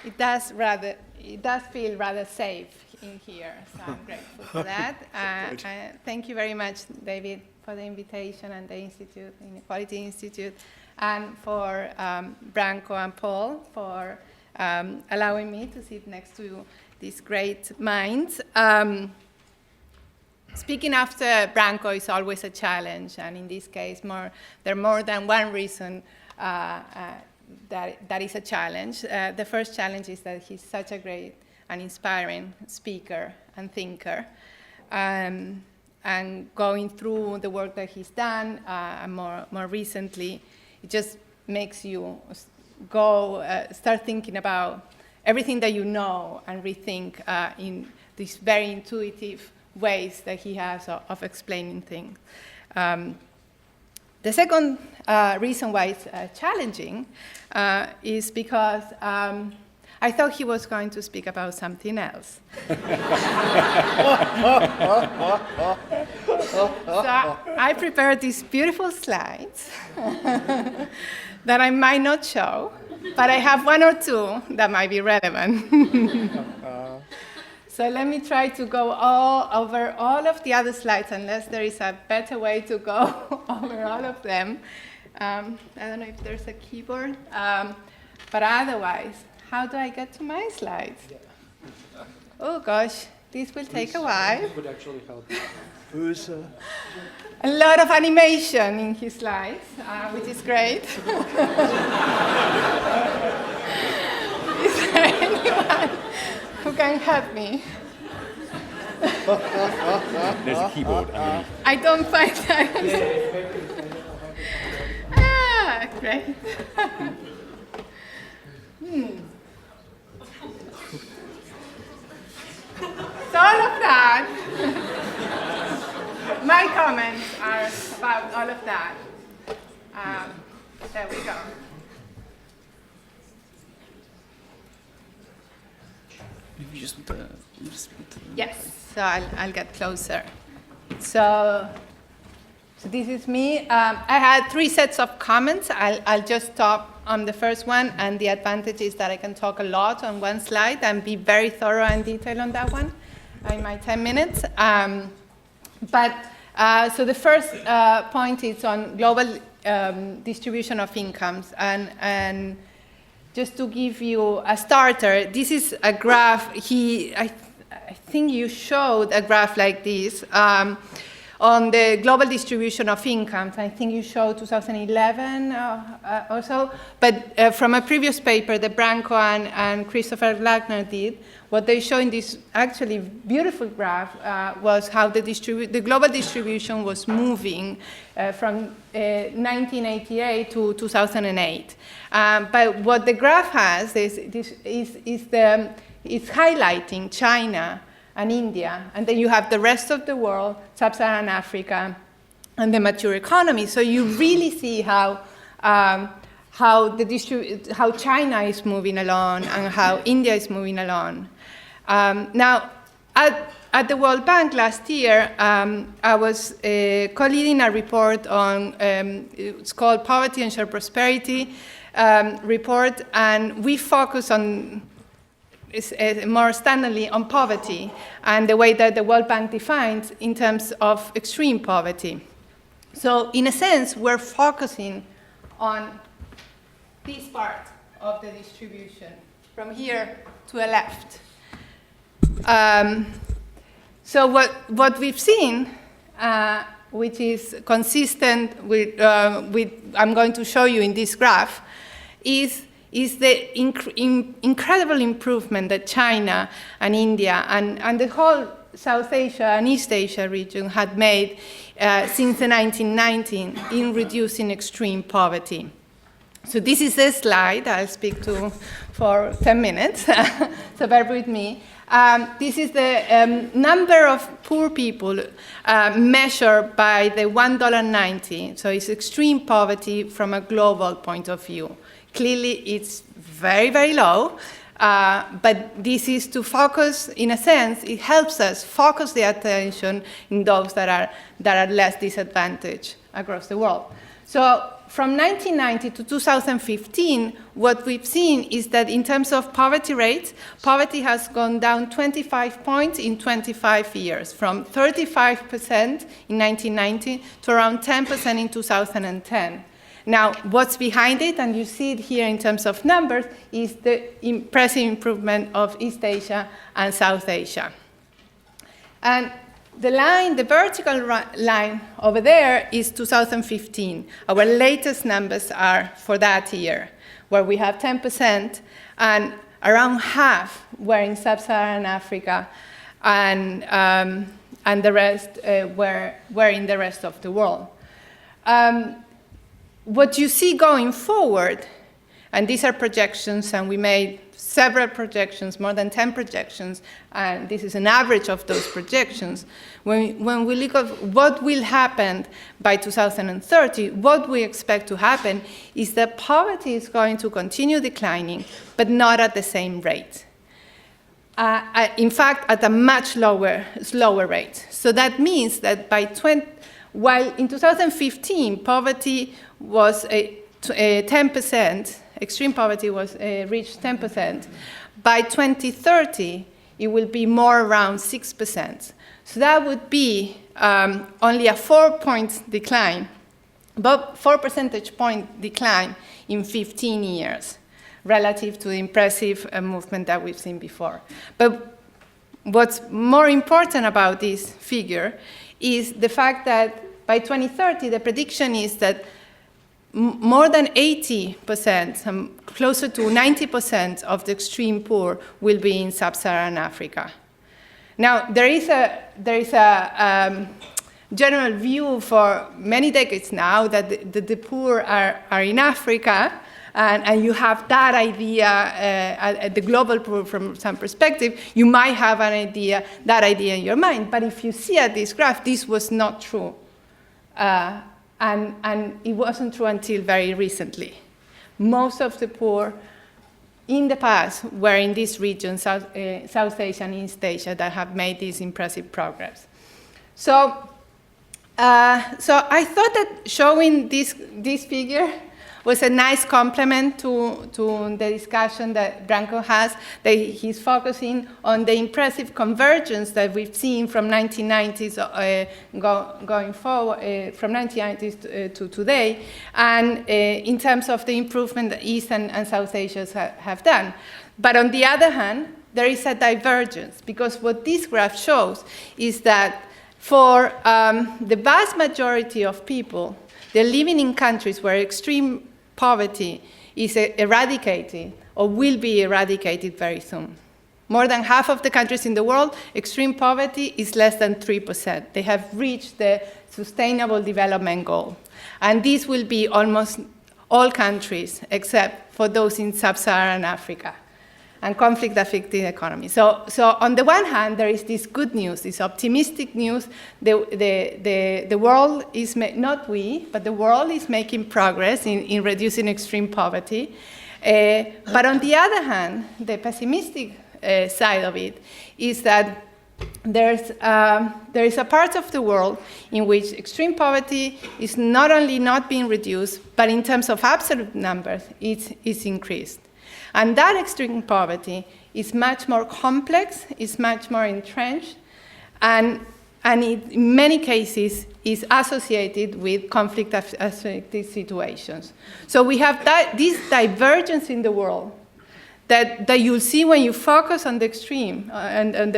[SPEAKER 4] It does feel rather safe in here, so I'm grateful for that. Thank you very much, David, for the invitation, and the Institute, Inequality Institute, and for Branko and Paul for allowing me to sit next to these great minds. Speaking after Branko is always a challenge, and in this case, there are more than one reason that is a challenge. The first challenge is that he's such a great and inspiring speaker and thinker. And going through the work that he's done, and more recently, it just makes you start thinking about everything that you know and rethink in these very intuitive ways that he has of explaining things. The second reason why it's challenging is because I thought he was going to speak about something else. So I prepared these beautiful slides that I might not show, but I have one or two that might be relevant. So let me try to go over all of the other slides, unless there is a better way to go over all of them. I don't know if there's a keyboard, but otherwise, how do I get to my slides? Oh gosh, this will take a while.
[SPEAKER 3] It would actually help.
[SPEAKER 4] A lot of animation in his slides, which is great. Is there anyone who can help me?
[SPEAKER 2] There's a keyboard underneath.
[SPEAKER 4] I don't find that. Great. So all of that, my comments are about all of that. There we go.
[SPEAKER 2] Maybe just
[SPEAKER 4] Yes, so I'll get closer. So this is me. I had 3 sets of comments. I'll just stop on the first one, and the advantage is that I can talk a lot on one slide and be very thorough and detailed on that one in my 10 minutes. So the first point is on global distribution of incomes, and just to give you a starter, this is a graph. I think you showed a graph like this on the global distribution of incomes. I think you showed 2011 or so. But from a previous paper that Branko and Christopher Glagner did, what they show in this actually beautiful graph was how the global distribution was moving from 1988 to 2008. But what the graph has is highlighting China and India, and then you have the rest of the world, Sub-Saharan Africa, and the mature economies. So you really see how China is moving along and how India is moving along. Now, at the World Bank last year, I was co-leading a report on, it's called Poverty and Shared Prosperity report, and we focus on, more standardly, on poverty and the way that the World Bank defines in terms of extreme poverty. So in a sense, we're focusing on this part of the distribution, from here to the left. So what we've seen, which is consistent with I'm going to show you in this graph, is the incredible improvement that China and India and the whole South Asia and East Asia region had made since the 1990s in reducing extreme poverty. So this is a slide I'll speak to for 10 minutes, so bear with me. This is the number of poor people measured by the $1.90. So it's extreme poverty from a global point of view. Clearly, it's very, very low, but this is to focus, in a sense, it helps us focus the attention in those that are less disadvantaged across the world. So from 1990 to 2015, what we've seen is that in terms of poverty rates, poverty has gone down 25 points in 25 years, from 35% in 1990 to around 10% in 2010. Now, what's behind it, and you see it here in terms of numbers, is the impressive improvement of East Asia and South Asia. And the line, the vertical line over there is 2015. Our latest numbers are for that year, where we have 10% and around half were in sub-Saharan Africa, and the rest were in the rest of the world. What you see going forward, and these are projections, and we made several projections, more than 10 projections, and this is an average of those projections. When we look at what will happen by 2030, what we expect to happen is that poverty is going to continue declining, but not at the same rate. In fact, at a much slower rate. So that means that while in 2015 poverty was 10%, extreme poverty was reached 10%, by 2030 it will be more around 6%. So that would be only a 4-point decline, about 4 percentage point decline in 15 years, relative to the impressive movement that we've seen before. But what's more important about this figure is the fact that by 2030, the prediction is that more than 80%, closer to 90% of the extreme poor will be in sub-Saharan Africa. Now, there is a general view for many decades now that the poor are in Africa, and you have that idea at the global poor from some perspective. You might have that idea in your mind, but if you see at this graph, this was not true. And it wasn't true until very recently. Most of the poor in the past were in this region, South Asia and East Asia, that have made this impressive progress. So I thought that showing this figure was a nice complement to the discussion that Branko has, that he's focusing on the impressive convergence that we've seen from 1990s going forward, from 1990s to today, and in terms of the improvement that East and South Asia have done. But on the other hand, there is a divergence, because what this graph shows is that for the vast majority of people, they're living in countries where extreme poverty is eradicated or will be eradicated very soon. More than half of the countries in the world, extreme poverty is less than 3%. They have reached the Sustainable Development Goal. And this will be almost all countries except for those in sub-Saharan Africa and conflict-affected economies. So on the one hand, there is this good news, this optimistic news. The world is, not we, but the world is making progress in reducing extreme poverty. But on the other hand, the pessimistic side of it is that there is a part of the world in which extreme poverty is not only not being reduced, but in terms of absolute numbers, it's increased. And that extreme poverty is much more complex, is much more entrenched, and in many cases is associated with conflict-affected situations. So we have this divergence in the world that you'll see when you focus on the extreme and on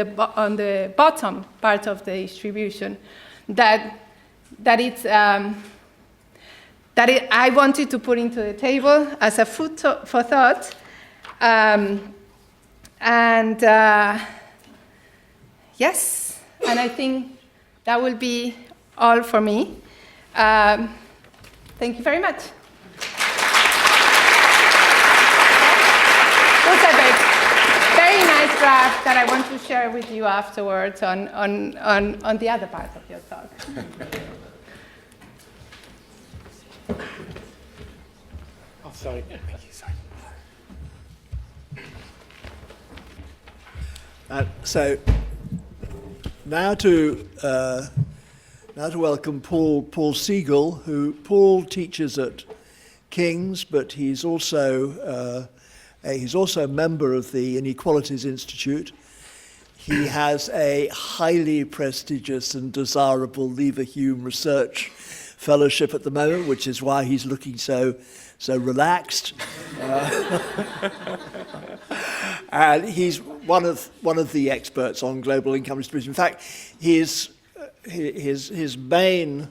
[SPEAKER 4] the bottom part of the distribution, that I wanted to put into the table as a food for thought. Yes, and I think that will be all for me. Thank you very much. It was a very nice graph that I want to share with you afterwards on the other part of your talk.
[SPEAKER 3] Oh, sorry. Sorry.
[SPEAKER 1] So now to Now to welcome Paul Segal, who Paul teaches at King's, but he's also a member of the Inequalities Institute. He has a highly prestigious and desirable Leverhulme Research Fellowship at the moment, which is why he's looking so relaxed. And he's one of the experts on global income distribution. In fact, his main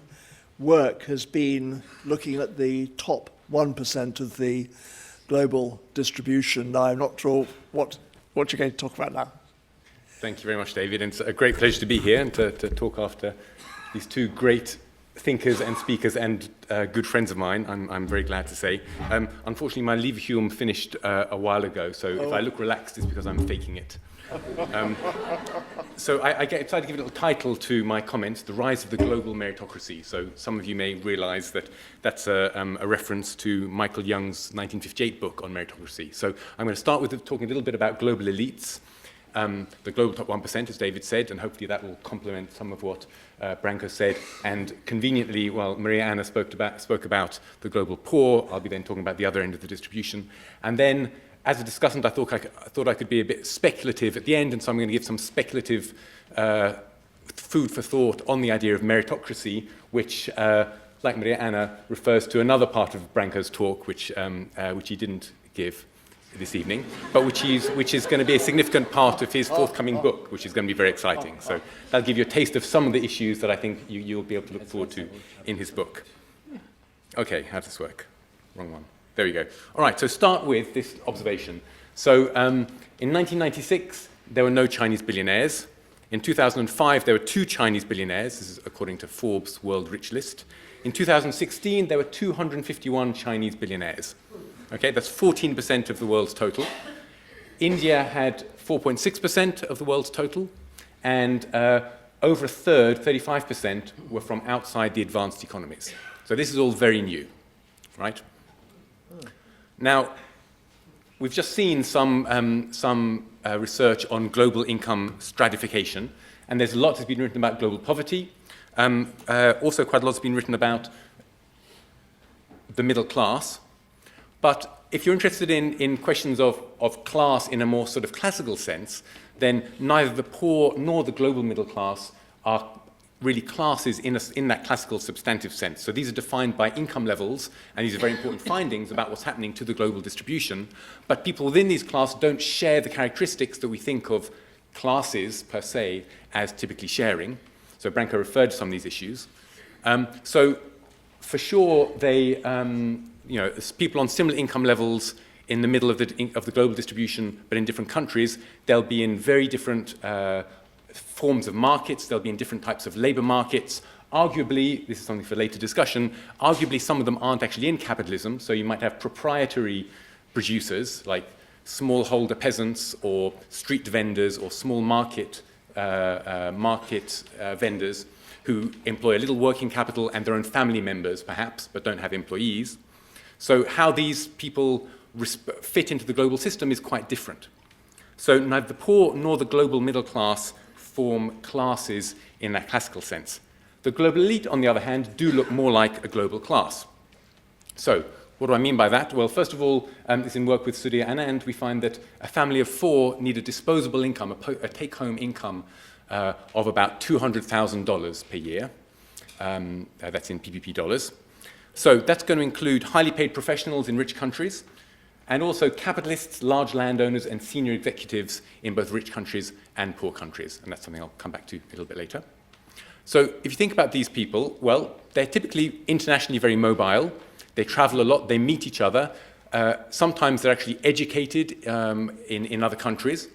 [SPEAKER 1] work has been looking at the top 1% of the global distribution. Now, I'm not sure what you're going to talk about now.
[SPEAKER 2] Thank you very much, David. And it's a great pleasure to be here and to talk after these two great thinkers and speakers and good friends of mine, I'm very glad to say. Unfortunately, my Leverhulme finished a while ago, so if I look relaxed, it's because I'm faking it. So I decided to give a little title to my comments, The Rise of the Global Meritocracy. So some of you may realize that that's a reference to Michael Young's 1958 book on meritocracy. So I'm going to start with talking a little bit about global elites, the global top 1%, as David said, and hopefully that will complement some of what Branko said. And conveniently, while Mariana spoke about the global poor, I'll be then talking about the other end of the distribution. And then, as a discussant, I thought I could be a bit speculative at the end, and so I'm going to give some speculative food for thought on the idea of meritocracy, which, like Mariana, refers to another part of Branko's talk, which he didn't give this evening, but which is going to be a significant part of his forthcoming book, which is going to be very exciting. So that'll give you a taste of some of the issues that I think you'll be able to look forward to in his book. Okay, how does this work? Wrong one. There we go. All right, so start with this observation. So in 1996, there were no Chinese billionaires. In 2005, there were 2 Chinese billionaires. This is according to Forbes' World Rich List. In 2016, there were 251 Chinese billionaires. Okay, that's 14% of the world's total. India had 4.6% of the world's total, and over a third, 35%, were from outside the advanced economies. So this is all very new, right? Now, we've just seen some research on global income stratification, and there's a lot that's been written about global poverty. Also, quite a lot has been written about the middle class. But if you're interested in questions of class in a more sort of classical sense, then neither the poor nor the global middle class are really classes in that classical substantive sense. So these are defined by income levels, and these are very important findings about what's happening to the global distribution. But people within these classes don't share the characteristics that we think of classes per se as typically sharing. So Branko referred to some of these issues. So for sure, they people on similar income levels in the middle of the global distribution, but in different countries, they'll be in very different forms of markets, they'll be in different types of labor markets. Arguably, this is something for later discussion, arguably some of them aren't actually in capitalism, so you might have proprietary producers like smallholder peasants or street vendors or small market vendors who employ a little working capital and their own family members perhaps, but don't have employees. So how these people fit into the global system is quite different. So neither the poor nor the global middle class form classes in that classical sense. The global elite, on the other hand, do look more like a global class. So what do I mean by that? Well, first of all, this in work with Surya Anand, we find that a family of 4 need a disposable income, a take-home income of about $200,000 per year. That's in PPP dollars. So that's going to include highly paid professionals in rich countries, and also capitalists, large landowners, and senior executives in both rich countries and poor countries. And that's something I'll come back to a little bit later. So if you think about these people, well, they're typically internationally very mobile. They travel a lot. They meet each other. Sometimes they're actually educated in other countries.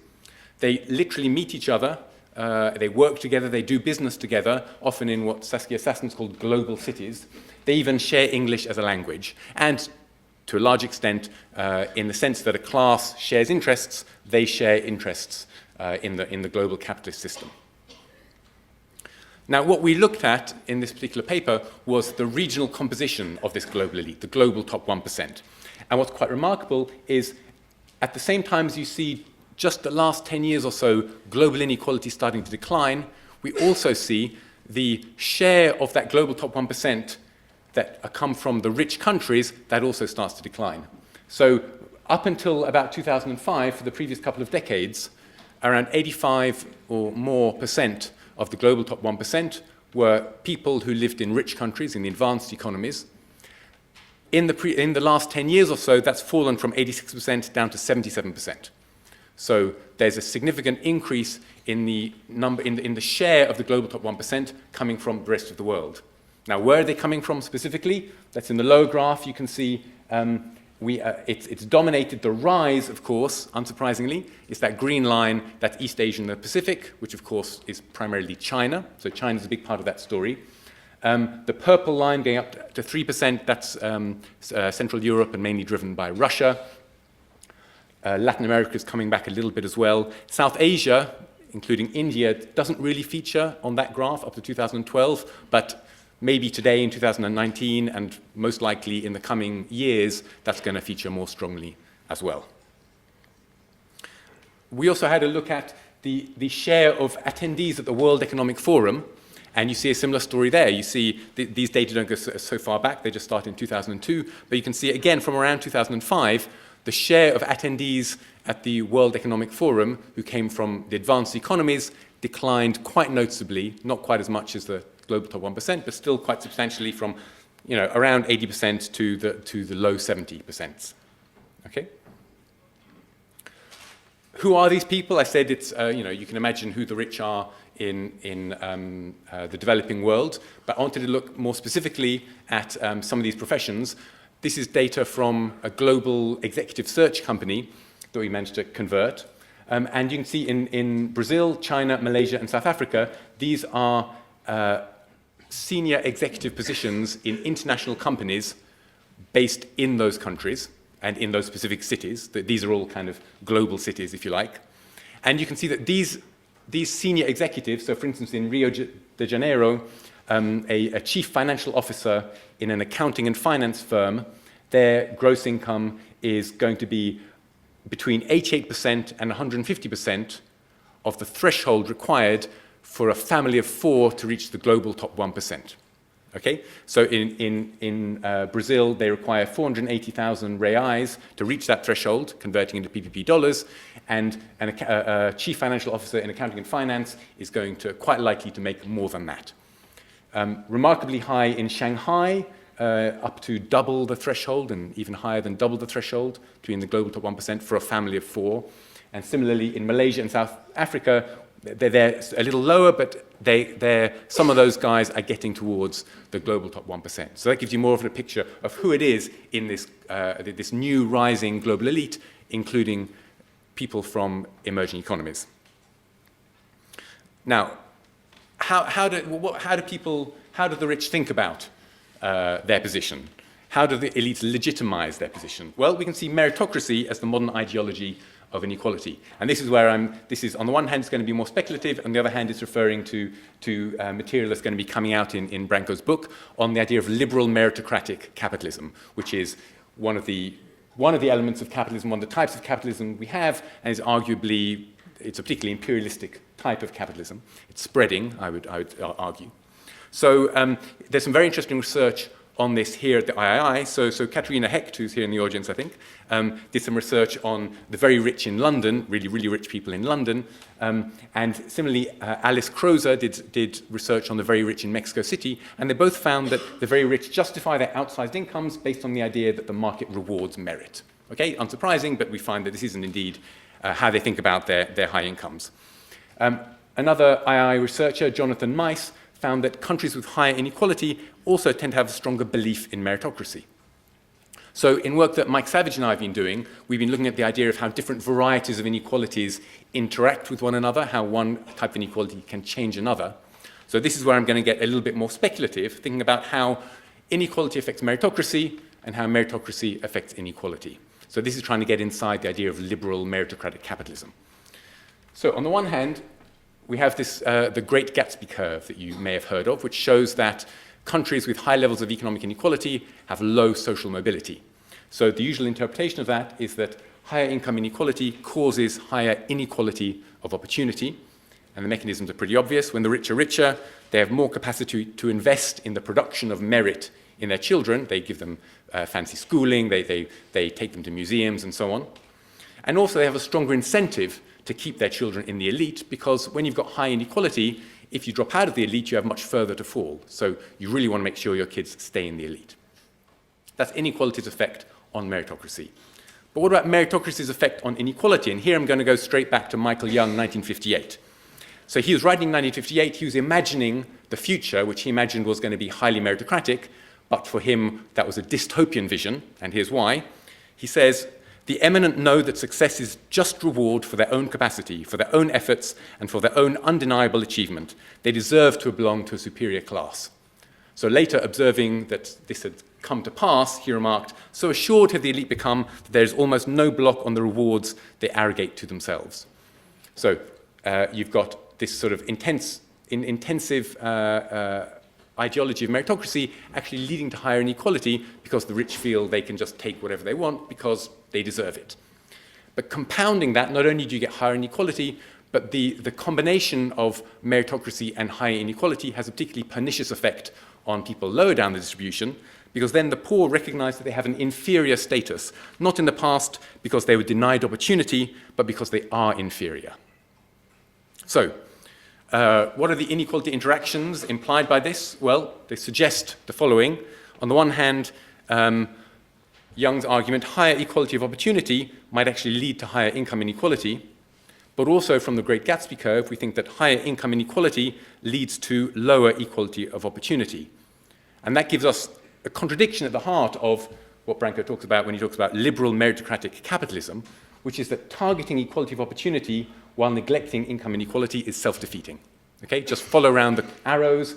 [SPEAKER 2] They literally meet each other. They work together. They do business together, often in what Saskia Sassen's called global cities. They even share English as a language. And to a large extent, in the sense that a class shares interests, they share interests in the global capitalist system. Now, what we looked at in this particular paper was the regional composition of this global elite, the global top 1%. And what's quite remarkable is, at the same time as you see just the last 10 years or so global inequality starting to decline, we also see the share of that global top 1% that come from the rich countries, that also starts to decline. So up until about 2005, for the previous couple of decades, around 85 or more % of the global top 1% were people who lived in rich countries, in the advanced economies. In the last 10 years or so, that's fallen from 86% down to 77%. So there's a significant increase in the in the share of the global top 1% coming from the rest of the world. Now, where are they coming from specifically? That's in the lower graph. You can see it's dominated the rise, of course, unsurprisingly, is that green line, that's East Asia and the Pacific, which of course is primarily China. So China is a big part of that story. The purple line going up to 3%, that's Central Europe and mainly driven by Russia. Latin America is coming back a little bit as well. South Asia, including India, doesn't really feature on that graph up to 2012, but maybe today in 2019 and most likely in the coming years, that's going to feature more strongly as well. We also had a look at the share of attendees at the World Economic Forum, and you see a similar story there. You see these data don't go so far back, they just start in 2002, but you can see again from around 2005, the share of attendees at the World Economic Forum who came from the advanced economies declined quite noticeably, not quite as much as the global top 1%, but still quite substantially from around 80% to the low 70%. Okay? Who are these people? I said it's, you can imagine who the rich are in the developing world, but I wanted to look more specifically at some of these professions. This is data from a global executive search company that we managed to convert. And you can see in Brazil, China, Malaysia, and South Africa, these are senior executive positions in international companies based in those countries and in those specific cities. These are all kind of global cities, if you like. And you can see that these senior executives, so for instance in Rio de Janeiro, a chief financial officer in an accounting and finance firm, their gross income is going to be between 88% and 150% of the threshold required for a family of 4 to reach the global top 1%. Okay? So in Brazil, they require 480,000 reais to reach that threshold, converting into PPP dollars, and a chief financial officer in accounting and finance is going to quite likely to make more than that. Remarkably high in Shanghai, up to double the threshold and even higher than double the threshold between the global top 1% for a family of 4. And similarly in Malaysia and South Africa, they're a little lower, but some of those guys are getting towards the global top 1%. So that gives you more of a picture of who it is in this new rising global elite, including people from emerging economies. Now, how do the rich think about their position? How do the elites legitimize their position? Well, we can see meritocracy as the modern ideology of inequality. And this is where this is, on the one hand, it's going to be more speculative, on the other hand, it's referring to material that's going to be coming out in Branco's book on the idea of liberal meritocratic capitalism, which is one of the elements of capitalism, one of the types of capitalism we have, and is arguably, it's a particularly imperialistic type of capitalism. It's spreading, I would argue. So there's some very interesting research on this here at the III. So Katarina Hecht, who's here in the audience, I think, did some research on the very rich in London, really, really rich people in London. And similarly, Alice Crozer did research on the very rich in Mexico City. And they both found that the very rich justify their outsized incomes based on the idea that the market rewards merit. Okay, unsurprising, but we find that this isn't indeed how they think about their high incomes. Another II researcher, Jonathan Mice, found that countries with higher inequality also tend to have a stronger belief in meritocracy. So in work that Mike Savage and I have been doing, we've been looking at the idea of how different varieties of inequalities interact with one another, how one type of inequality can change another. So this is where I'm going to get a little bit more speculative, thinking about how inequality affects meritocracy and how meritocracy affects inequality. So this is trying to get inside the idea of liberal meritocratic capitalism. So on the one hand, we have this, the Great Gatsby curve that you may have heard of, which shows that countries with high levels of economic inequality have low social mobility. So the usual interpretation of that is that higher income inequality causes higher inequality of opportunity, And the mechanisms are pretty obvious. When the rich are richer, they have more capacity to invest in the production of merit in their children. They give them fancy schooling, they take them to museums and so on. And also they have a stronger incentive to keep their children in the elite, because when you've got high inequality, if you drop out of the elite, you have much further to fall. So you really want to make sure your kids stay in the elite. That's inequality's effect on meritocracy. But what about meritocracy's effect on inequality? And here I'm going to go straight back to Michael Young, 1958. So he was writing in 1958, he was imagining the future, which he imagined was going to be highly meritocratic, but for him that was a dystopian vision, and here's why. He says, "The eminent know that success is just reward for their own capacity, for their own efforts, and for their own undeniable achievement. They deserve to belong to a superior class." So later, observing that this had come to pass, he remarked, "So assured have the elite become that there is almost no block on the rewards they arrogate to themselves." So you've got this sort of intensive ideology of meritocracy actually leading to higher inequality, because the rich feel they can just take whatever they want because they deserve it. But compounding that, not only do you get higher inequality, but the combination of meritocracy and higher inequality has a particularly pernicious effect on people lower down the distribution, because then the poor recognize that they have an inferior status, not in the past because they were denied opportunity, but because they are inferior. So, what are the inequality interactions implied by this? Well, they suggest the following. On the one hand, Young's argument, higher equality of opportunity might actually lead to higher income inequality, but also from the Great Gatsby curve, we think that higher income inequality leads to lower equality of opportunity. And that gives us a contradiction at the heart of what Branko talks about when he talks about liberal meritocratic capitalism, which is that targeting equality of opportunity while neglecting income inequality is self-defeating. Okay, just follow around the arrows.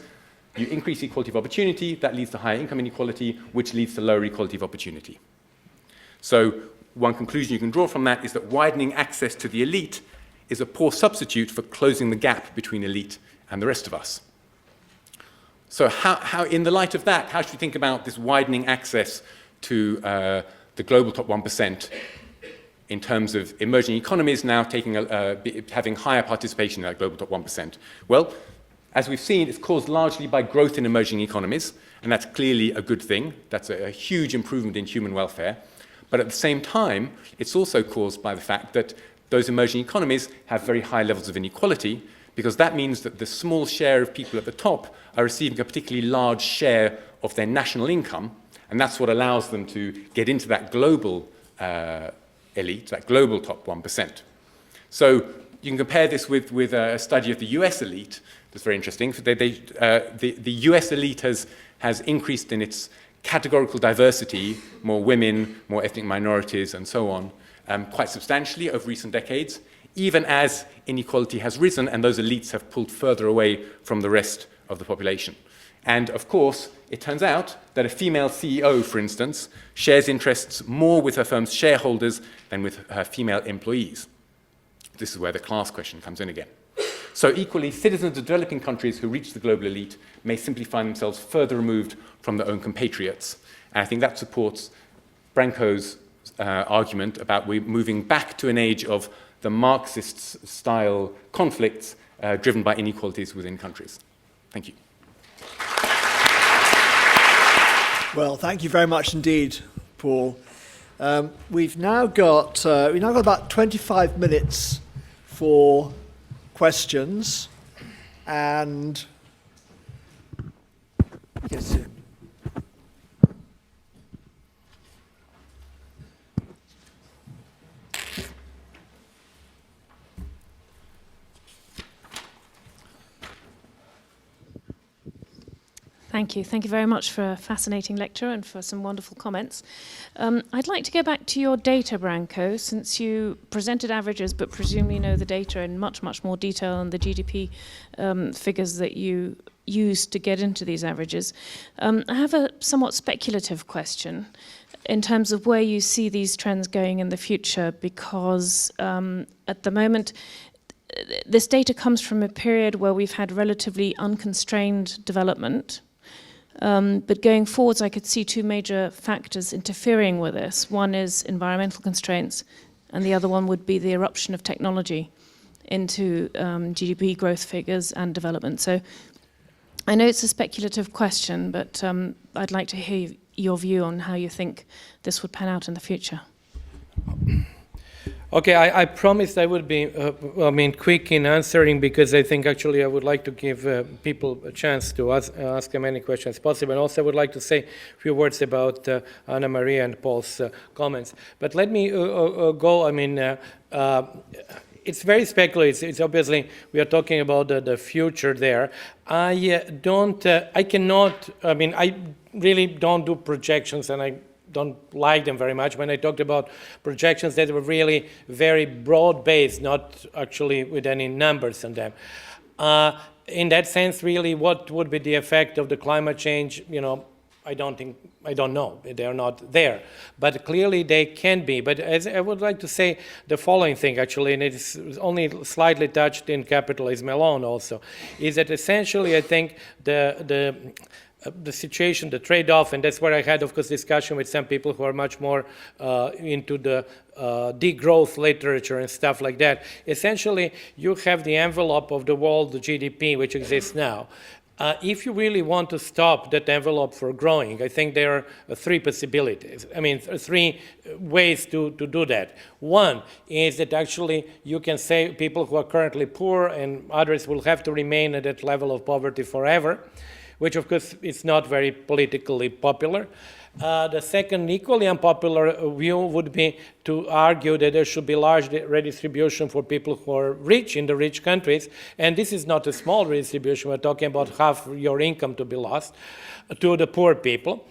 [SPEAKER 2] You increase equality of opportunity, that leads to higher income inequality, which leads to lower equality of opportunity. So one conclusion you can draw from that is that widening access to the elite is a poor substitute for closing the gap between elite and the rest of us. So how in the light of that, how should we think about this widening access to the global top 1% in terms of emerging economies now having higher participation in that global top 1%? Well, as we've seen, it's caused largely by growth in emerging economies, and that's clearly a good thing. That's a huge improvement in human welfare. But at the same time, it's also caused by the fact that those emerging economies have very high levels of inequality, because that means that the small share of people at the top are receiving a particularly large share of their national income, and that's what allows them to get into that global elite, that global top 1%. So you can compare this with a study of the US elite. That's very interesting. The US elite has increased in its categorical diversity, more women, more ethnic minorities, and so on, quite substantially over recent decades, even as inequality has risen and those elites have pulled further away from the rest of the population. And of course, it turns out that a female CEO, for instance, shares interests more with her firm's shareholders than with her female employees. This is where the class question comes in again. So equally, citizens of developing countries who reach the global elite may simply find themselves further removed from their own compatriots. And I think that supports Branko's argument about we're moving back to an age of the Marxist-style conflicts driven by inequalities within countries. Thank you.
[SPEAKER 1] Well, thank you very much indeed, Paul. We've now got about 25 minutes for questions, and yes.
[SPEAKER 5] Thank you. Thank you very much for a fascinating lecture and for some wonderful comments. I'd like to go back to your data, Branko, since you presented averages, but presumably know the data in much, much more detail than the GDP figures that you used to get into these averages. I have a somewhat speculative question in terms of where you see these trends going in the future, because at the moment, this data comes from a period where we've had relatively unconstrained development. But going forwards, I could see two major factors interfering with this. One is environmental constraints, and the other one would be the eruption of technology into GDP growth figures and development. So I know it's a speculative question, but I'd like to hear your view on how you think this would pan out in the future.
[SPEAKER 3] Okay, I promised I would be, quick in answering, because I think actually I would like to give people a chance to ask as many questions as possible. And also I would like to say a few words about Anna Maria and Paul's comments. But let me go, it's very speculative. It's obviously, we are talking about the future there. I really don't do projections, and I don't like them very much. When I talked about projections, that were really very broad-based, not actually with any numbers on them. In that sense, really, what would be the effect of the climate change? I don't know. They are not there. But clearly they can be. But as I would like to say the following thing, actually, and it's only slightly touched in Capitalism alone also, is that essentially I think the situation, the trade-off, and that's where I had, of course, discussion with some people who are much more into the degrowth literature and stuff like that. Essentially, you have the envelope of the world GDP, which exists now. If you really want to stop that envelope for growing, I think there are three possibilities. Three ways to do that. One is that actually you can say people who are currently poor and others will have to remain at that level of poverty forever, which of course is not very politically popular. The second equally unpopular view would be to argue that there should be large redistribution for people who are rich in the rich countries, and this is not a small redistribution. We're talking about half your income to be lost to the poor people,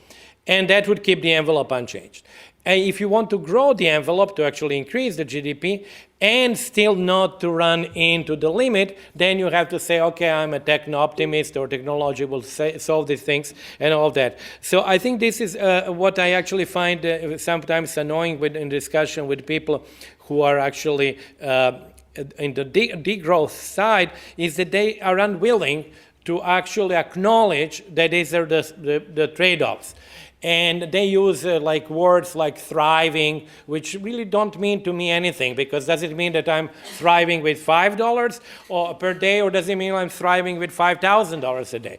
[SPEAKER 3] and that would keep the envelope unchanged. And if you want to grow the envelope to actually increase the GDP and still not to run into the limit, then you have to say, okay, I'm a techno-optimist, or technology will solve these things and all that. So I think this is what I actually find sometimes annoying in discussion with people who are actually in the degrowth side, is that they are unwilling to actually acknowledge that these are the trade-offs. And they use words like thriving, which really don't mean to me anything, because does it mean that I'm thriving with $5 per day, or does it mean I'm thriving with $5,000 a day?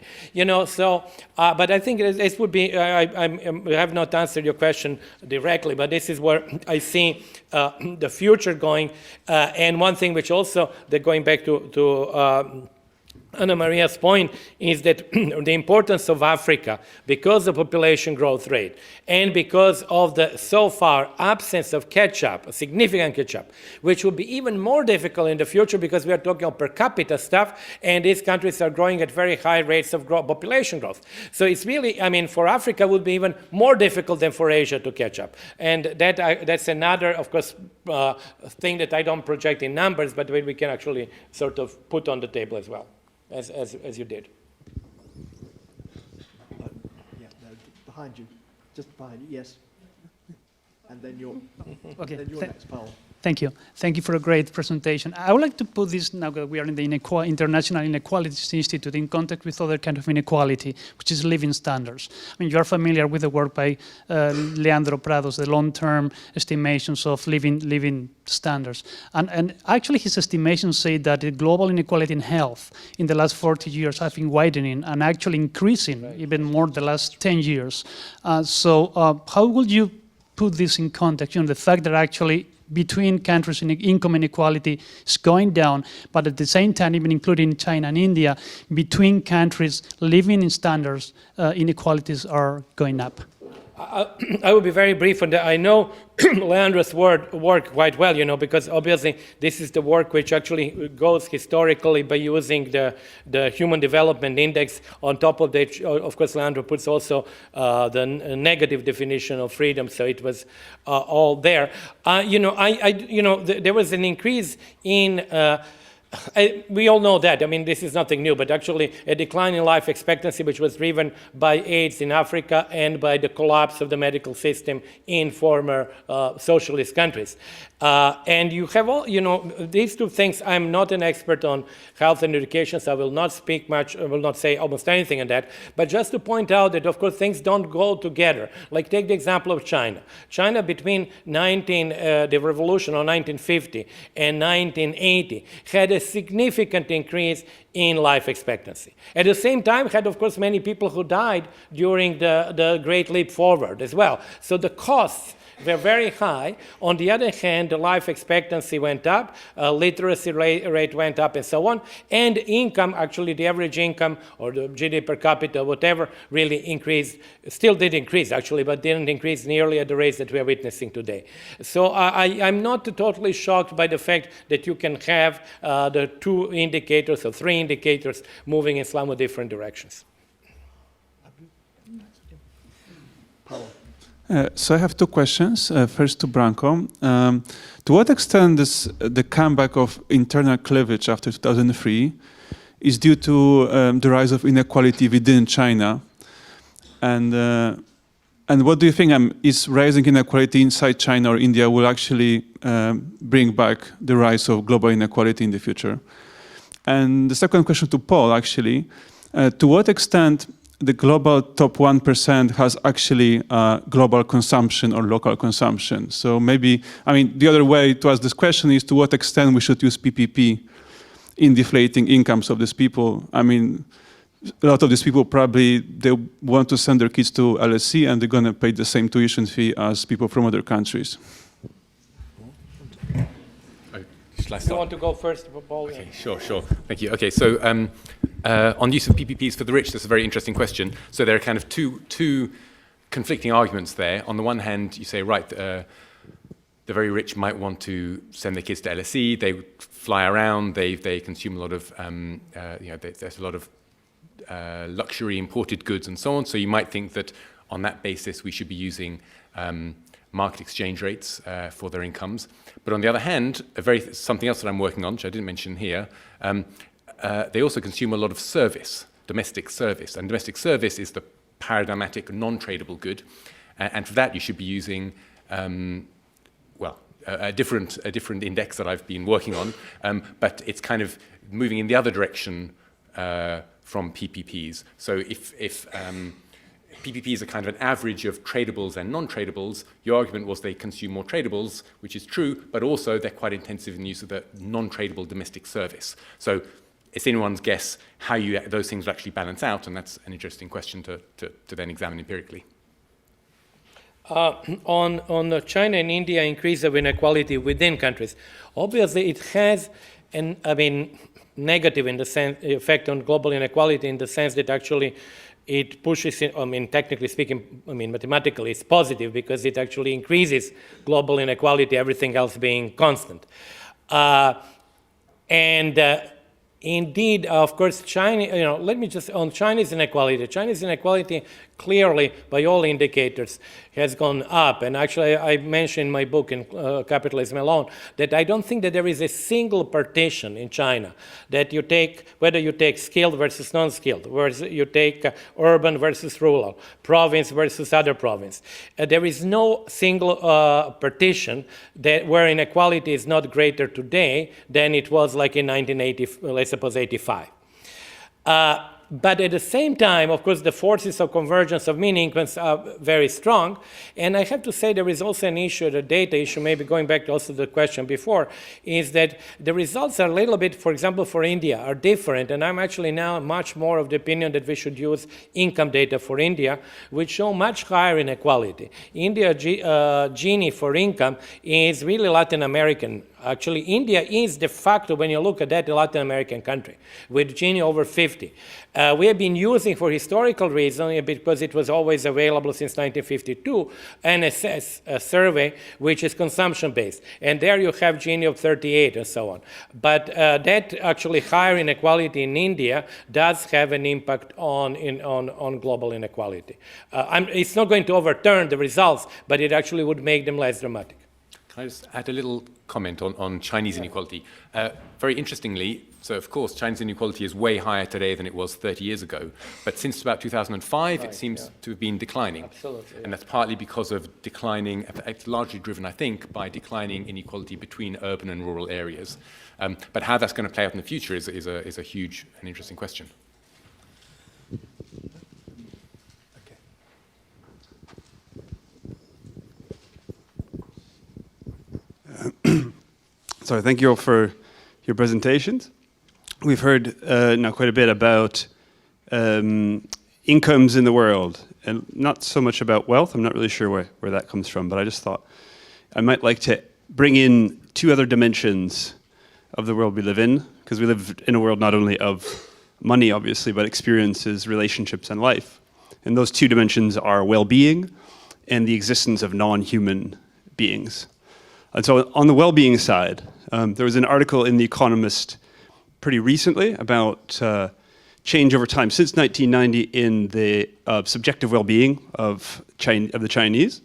[SPEAKER 3] But I think this would be, I have not answered your question directly, but this is where I see the future going. And one thing which also, going back to Anna Maria's point, is that the importance of Africa, because of population growth rate and because of the so far absence of catch-up, a significant catch-up, which will be even more difficult in the future because we are talking about per capita stuff, and these countries are growing at very high rates of population growth. So it's really, for Africa would be even more difficult than for Asia to catch up. And that's another, of course, thing that I don't project in numbers, but we can actually sort of put on the table as well. As you did.
[SPEAKER 1] Behind you, just behind you, yes. And then you're next, Paul.
[SPEAKER 6] Thank you. Thank you for a great presentation. I would like to put this, now that we are in the International Inequalities Institute, in contact with other kind of inequality, which is living standards. You are familiar with the work by Leandro Prados, the long-term estimations of living standards. And actually his estimations say that the global inequality in health in the last 40 years have been widening and actually increasing even more the last 10 years. So how would you put this in context? The fact that actually between countries income inequality is going down, but at the same time, even including China and India, between countries living in standards, inequalities are going up.
[SPEAKER 3] I will be very brief on that. I know Leandro's work quite well, because obviously this is the work which actually goes historically by using the Human Development Index. On top of that, of course, Leandro puts also the negative definition of freedom, so it was all there. There was an increase in we all know that. I mean, this is nothing new, but actually a decline in life expectancy, which was driven by AIDS in Africa and by the collapse of the medical system in former socialist countries. And you have all, these two things. I'm not an expert on health and education, so I will not speak much, I will not say almost anything on that, but just to point out that, of course, things don't go together. Like, take the example of China. China between the revolution of 1950 and 1980 had a significant increase in life expectancy. At the same time, had, of course, many people who died during the Great Leap Forward as well. So the costs were very high. On the other hand, the life expectancy went up, literacy rate went up, and so on. And income, actually the average income or the GDP per capita, whatever, really increased, still did increase actually, but didn't increase nearly at the rates that we are witnessing today. So I'm not totally shocked by the fact that you can have the two indicators or three indicators moving in somewhat different directions.
[SPEAKER 7] So I have two questions. First to Branko. To what extent the comeback of internal cleavage after 2003 is due to the rise of inequality within China? And what do you think is rising inequality inside China or India will actually bring back the rise of global inequality in the future? And the second question to Paul, actually, to what extent the global top 1% has actually global consumption or local consumption? So maybe, the other way to ask this question is to what extent we should use PPP in deflating incomes of these people. A lot of these people probably, they want to send their kids to LSE and they're going to pay the same tuition fee as people from other countries.
[SPEAKER 3] You want to go first, Paul?
[SPEAKER 2] Okay, sure. Thank you. Okay, so on use of PPPs for the rich, that's a very interesting question. So there are kind of two conflicting arguments there. On the one hand, you say, right, the very rich might want to send their kids to LSE. They fly around. They consume a lot of, there's a lot of luxury imported goods and so on. So you might think that on that basis, we should be using market exchange rates for their incomes. But on the other hand, something else that I'm working on, which I didn't mention here, they also consume a lot of service, domestic service. And domestic service is the paradigmatic non-tradable good. And for that, you should be using, a different index that I've been working on. But it's kind of moving in the other direction from PPPs. So if PPPs are kind of an average of tradables and non-tradables, your argument was they consume more tradables, which is true, but also they're quite intensive in the use of the non-tradable domestic service. So it's anyone's guess how those things will actually balance out, and that's an interesting question to then examine empirically.
[SPEAKER 3] On China and India increase of inequality within countries, obviously it has negative in the sense effect on global inequality in the sense that actually it pushes, technically speaking, mathematically it's positive because it actually increases global inequality, everything else being constant. Indeed, of course, China, on Chinese inequality. Chinese inequality clearly, by all indicators, has gone up. And actually, I mentioned in my book, in Capitalism Alone, that I don't think that there is a single partition in China that you take, whether you take skilled versus non-skilled, whether you take urban versus rural, province versus other province. There is no single partition where inequality is not greater today than it was like in 1980, let's suppose 85. But at the same time, of course, the forces of convergence of mean incomes are very strong. And I have to say there is also an issue, the data issue, maybe going back to also the question before, is that the results are a little bit, for example, for India, are different. And I'm actually now much more of the opinion that we should use income data for India, which show much higher inequality. India Gini for income is really Latin American. Actually, India is de facto, when you look at that, a Latin American country, with Gini over 50. We have been using, for historical reasons, because it was always available since 1952, NSS, a survey, which is consumption-based. And there you have Gini of 38 and so on. But that actually higher inequality in India does have an impact on global inequality. It's not going to overturn the results, but it actually would make them less dramatic.
[SPEAKER 2] Can I just add a little comment on Chinese inequality? Very interestingly, so of course, Chinese inequality is way higher today than it was 30 years ago. But since about 2005, it seems to have been declining.
[SPEAKER 3] Absolutely,
[SPEAKER 2] And that's partly because of declining, it's largely driven, I think, by declining inequality between urban and rural areas. But how that's going to play out in the future is a huge and interesting question.
[SPEAKER 8] So thank you all for your presentations. We've heard now quite a bit about incomes in the world, and not so much about wealth. I'm not really sure where that comes from, but I just thought I might like to bring in two other dimensions of the world we live in, because we live in a world not only of money, obviously, but experiences, relationships, and life. And those two dimensions are well-being and the existence of non-human beings. And so on the well-being side, there was an article in The Economist pretty recently about change over time since 1990 in the subjective well-being of the Chinese.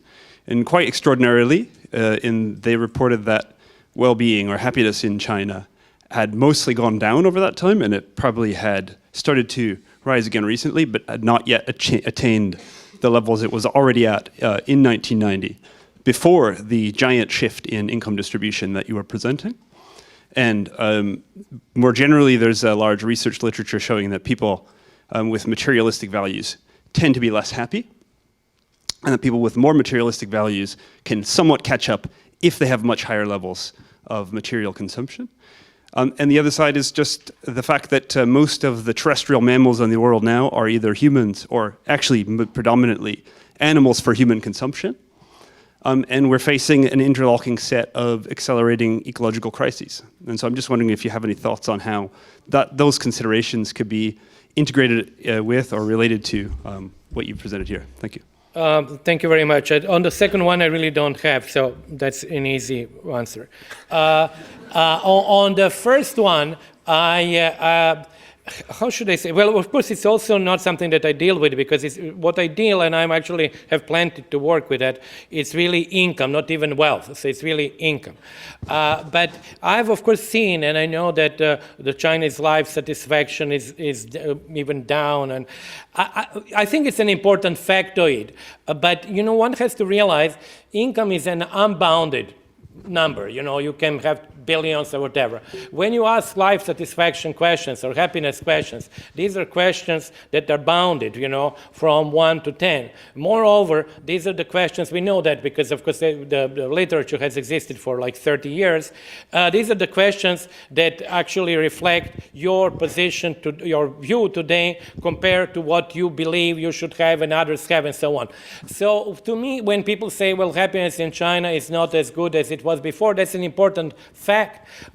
[SPEAKER 8] And quite extraordinarily, they reported that well-being or happiness in China had mostly gone down over that time, and it probably had started to rise again recently, but had not yet attained the levels it was already at in 1990, before the giant shift in income distribution that you were presenting. And more generally, there's a large research literature showing that people with materialistic values tend to be less happy, and that people with more materialistic values can somewhat catch up if they have much higher levels of material consumption. And the other side is just the fact that most of the terrestrial mammals in the world now are either humans or actually predominantly animals for human consumption. And we're facing an interlocking set of accelerating ecological crises. And so I'm just wondering if you have any thoughts on how those considerations could be integrated with or related to what you presented here. Thank you.
[SPEAKER 3] Thank you very much. On the second one, I really don't have, so that's an easy answer. On the first one, how should I say? Well, of course, it's also not something that I deal with, because it's what I deal, and I'm actually have planned to work with that. It's really income, not even wealth. So it's really income. But I've of course seen, and I know that the Chinese life satisfaction is even down, and I think it's an important factoid. But you know, one has to realize income is an unbounded number. You know, you can have billions or whatever. When you ask life satisfaction questions or happiness questions, these are questions that are bounded, you know, from 1 to 10. Moreover, these are the questions, we know that because of course the literature has existed for like 30 years. These are the questions that actually reflect your position, to your view today compared to what you believe you should have and others have and so on. So to me, when people say, well, happiness in China is not as good as it was before, that's an important fact.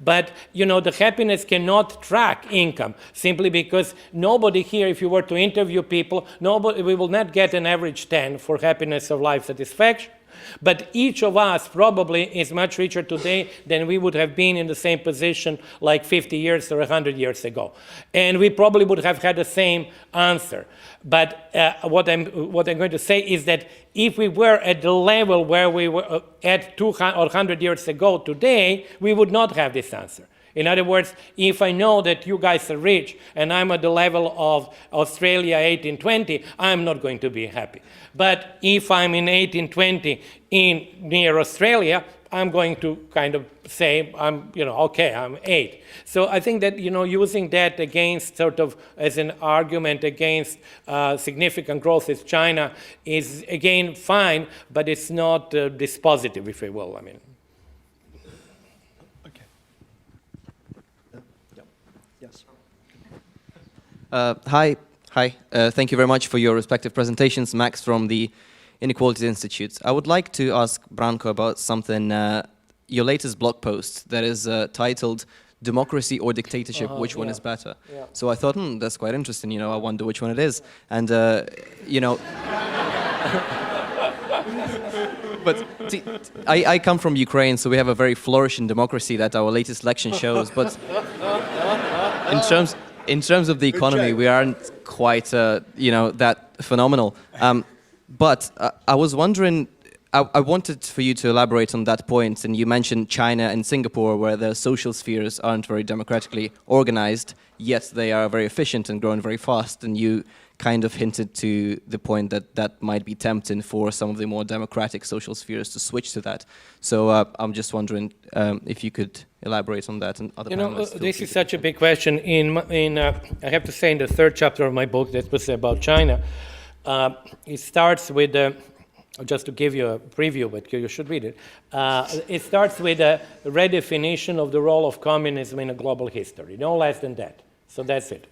[SPEAKER 3] But, you know, the happiness cannot track income simply because nobody here, if you were to interview people, we will not get an average 10 for happiness or life satisfaction. But each of us probably is much richer today than we would have been in the same position like 50 years or 100 years ago. And we probably would have had the same answer. But what I'm going to say is that if we were at the level where we were at 200 or 100 years ago today, we would not have this answer. In other words, if I know that you guys are rich and I'm at the level of Australia 1820, I'm not going to be happy. But if I'm in 1820 near Australia, I'm going to kind of say, okay, I'm 8. So I think that, you know, using that against sort of as an argument against significant growth in China is, again, fine, but it's not dispositive, if you will. I mean.
[SPEAKER 9] Hi. Thank you very much for your respective presentations. Max from the Inequality Institute. I would like to ask Branko about something, your latest blog post that is titled Democracy or Dictatorship, which one is better? Yeah. So I thought, that's quite interesting, you know, I wonder which one it is. And, you know, but I come from Ukraine, so we have a very flourishing democracy that our latest election shows, but in terms of the economy, we aren't quite, that phenomenal. But I was wondering, I wanted for you to elaborate on that point, and you mentioned China and Singapore, where the social spheres aren't very democratically organized, yet they are very efficient and growing very fast, and you kind of hinted to the point that that might be tempting for some of the more democratic social spheres to switch to that. So I'm just wondering if you could elaborate on that, and other panelists.
[SPEAKER 3] This is such a big question. I have to say, in the third chapter of my book that was about China, it starts with, just to give you a preview, but you should read it, it starts with a redefinition of the role of communism in a global history, no less than that. So that's it.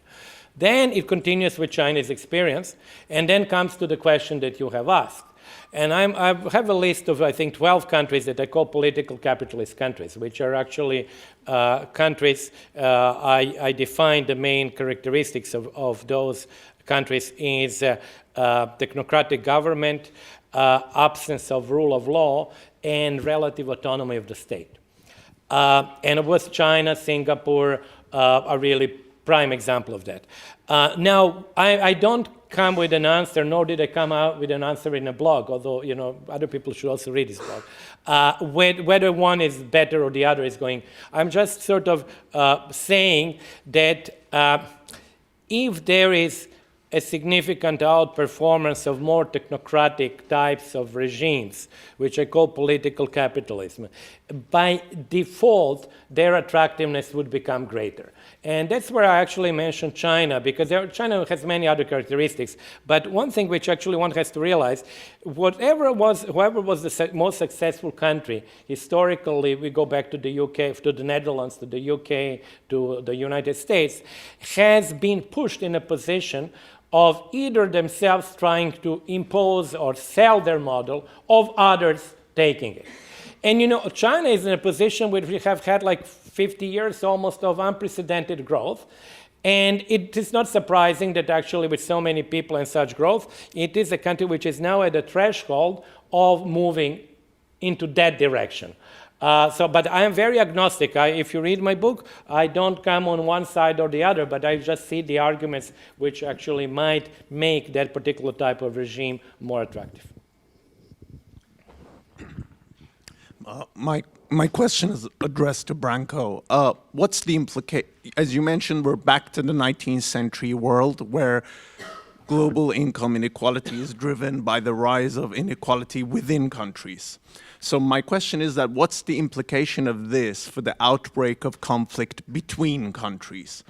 [SPEAKER 3] Then it continues with China's experience, and then comes to the question that you have asked. And I have a list of, I think, 12 countries that I call political capitalist countries, which are actually countries. I define the main characteristics of those countries is technocratic government, absence of rule of law, and relative autonomy of the state. And it was China, Singapore are really prime example of that. Now, I don't come with an answer, nor did I come out with an answer in a blog, although, other people should also read this blog. Whether one is better or the other is going. I'm just sort of saying that if there is a significant outperformance of more technocratic types of regimes, which I call political capitalism, by default, their attractiveness would become greater. And that's where I actually mentioned China, because China has many other characteristics. But one thing which actually one has to realize, whoever was the most successful country, historically, we go back to the UK, to the Netherlands, to the UK, to the United States, has been pushed in a position of either themselves trying to impose or sell their model, of others taking it. And China is in a position where we have had like 50 years almost of unprecedented growth. And it is not surprising that actually with so many people and such growth, it is a country which is now at the threshold of moving into that direction. But I am very agnostic. If you read my book, I don't come on one side or the other, but I just see the arguments which actually might make that particular type of regime more attractive.
[SPEAKER 10] My question is addressed to Branko. What's the implication? As you mentioned, we're back to the 19th century world where global income inequality is driven by the rise of inequality within countries. So my question is that what's the implication of this for the outbreak of conflict between countries?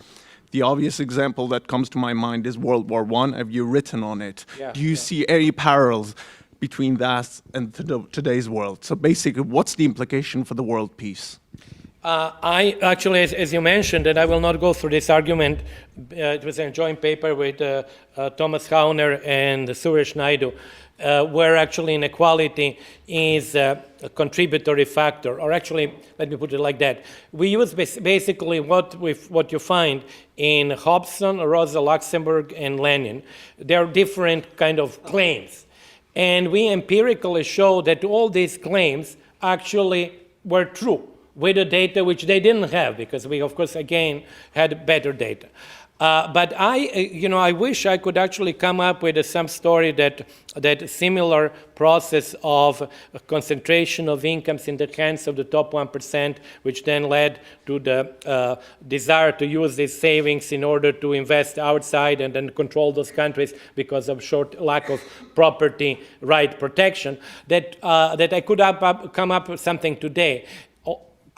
[SPEAKER 10] The obvious example that comes to my mind is World War I. Have you written on it?
[SPEAKER 3] Yeah,
[SPEAKER 10] Do you see any parallels between that and today's world? So basically, what's the implication for the world peace?
[SPEAKER 3] I actually, as you mentioned, and I will not go through this argument, it was a joint paper with Thomas Hauner and Suresh Naidu, where actually inequality is a contributory factor, or actually, let me put it like that. We use basically what you find in Hobson, Rosa Luxemburg, and Lenin. There are different kind of claims. And we empirically show that all these claims actually were true with the data which they didn't have, because we, of course, again, had better data. But I wish I could actually come up with some story that similar process of concentration of incomes in the hands of the top 1%, which then led to the desire to use these savings in order to invest outside and then control those countries because of lack of property right protection, that I could come up with something today.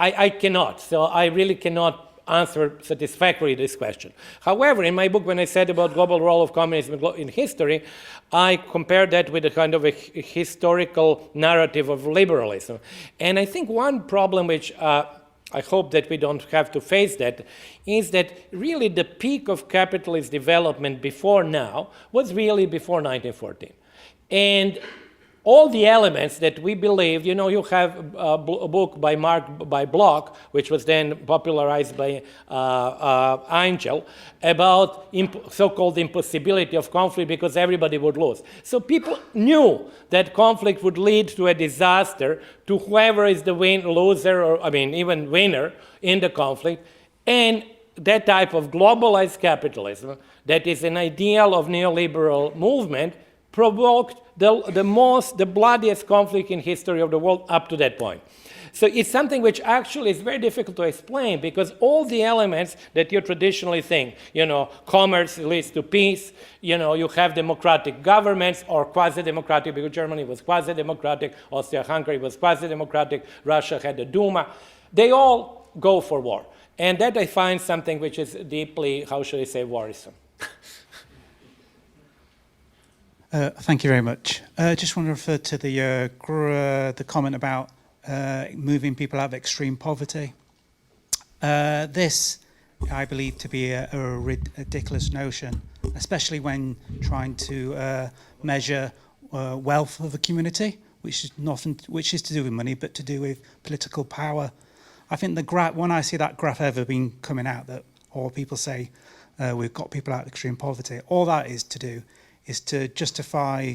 [SPEAKER 3] I cannot, so I really cannot answer satisfactorily this question. However, in my book, when I said about global role of communism in history, I compared that with a kind of a historical narrative of liberalism. And I think one problem which I hope that we don't have to face that is that really the peak of capitalist development before now was really before 1914. And all the elements that we believe, you have a book by Bloch, which was then popularized by Angel, about so-called impossibility of conflict because everybody would lose. So people knew that conflict would lead to a disaster to whoever is the loser, or even winner in the conflict. And that type of globalized capitalism, that is an ideal of neoliberal movement, provoked the bloodiest conflict in history of the world up to that point. So it's something which actually is very difficult to explain, because all the elements that you traditionally think, commerce leads to peace, you have democratic governments or quasi-democratic, because Germany was quasi-democratic, Austria-Hungary was quasi-democratic, Russia had the Duma. They all go for war. And that I find something which is deeply, how should I say, worrisome.
[SPEAKER 11] Thank you very much. Just want to refer to the comment about moving people out of extreme poverty. This, I believe, to be a ridiculous notion, especially when trying to measure wealth of a community, which is to do with money, but to do with political power. I think the graph, when I see that graph ever been coming out, that or people say we've got people out of extreme poverty, all that is to do is to justify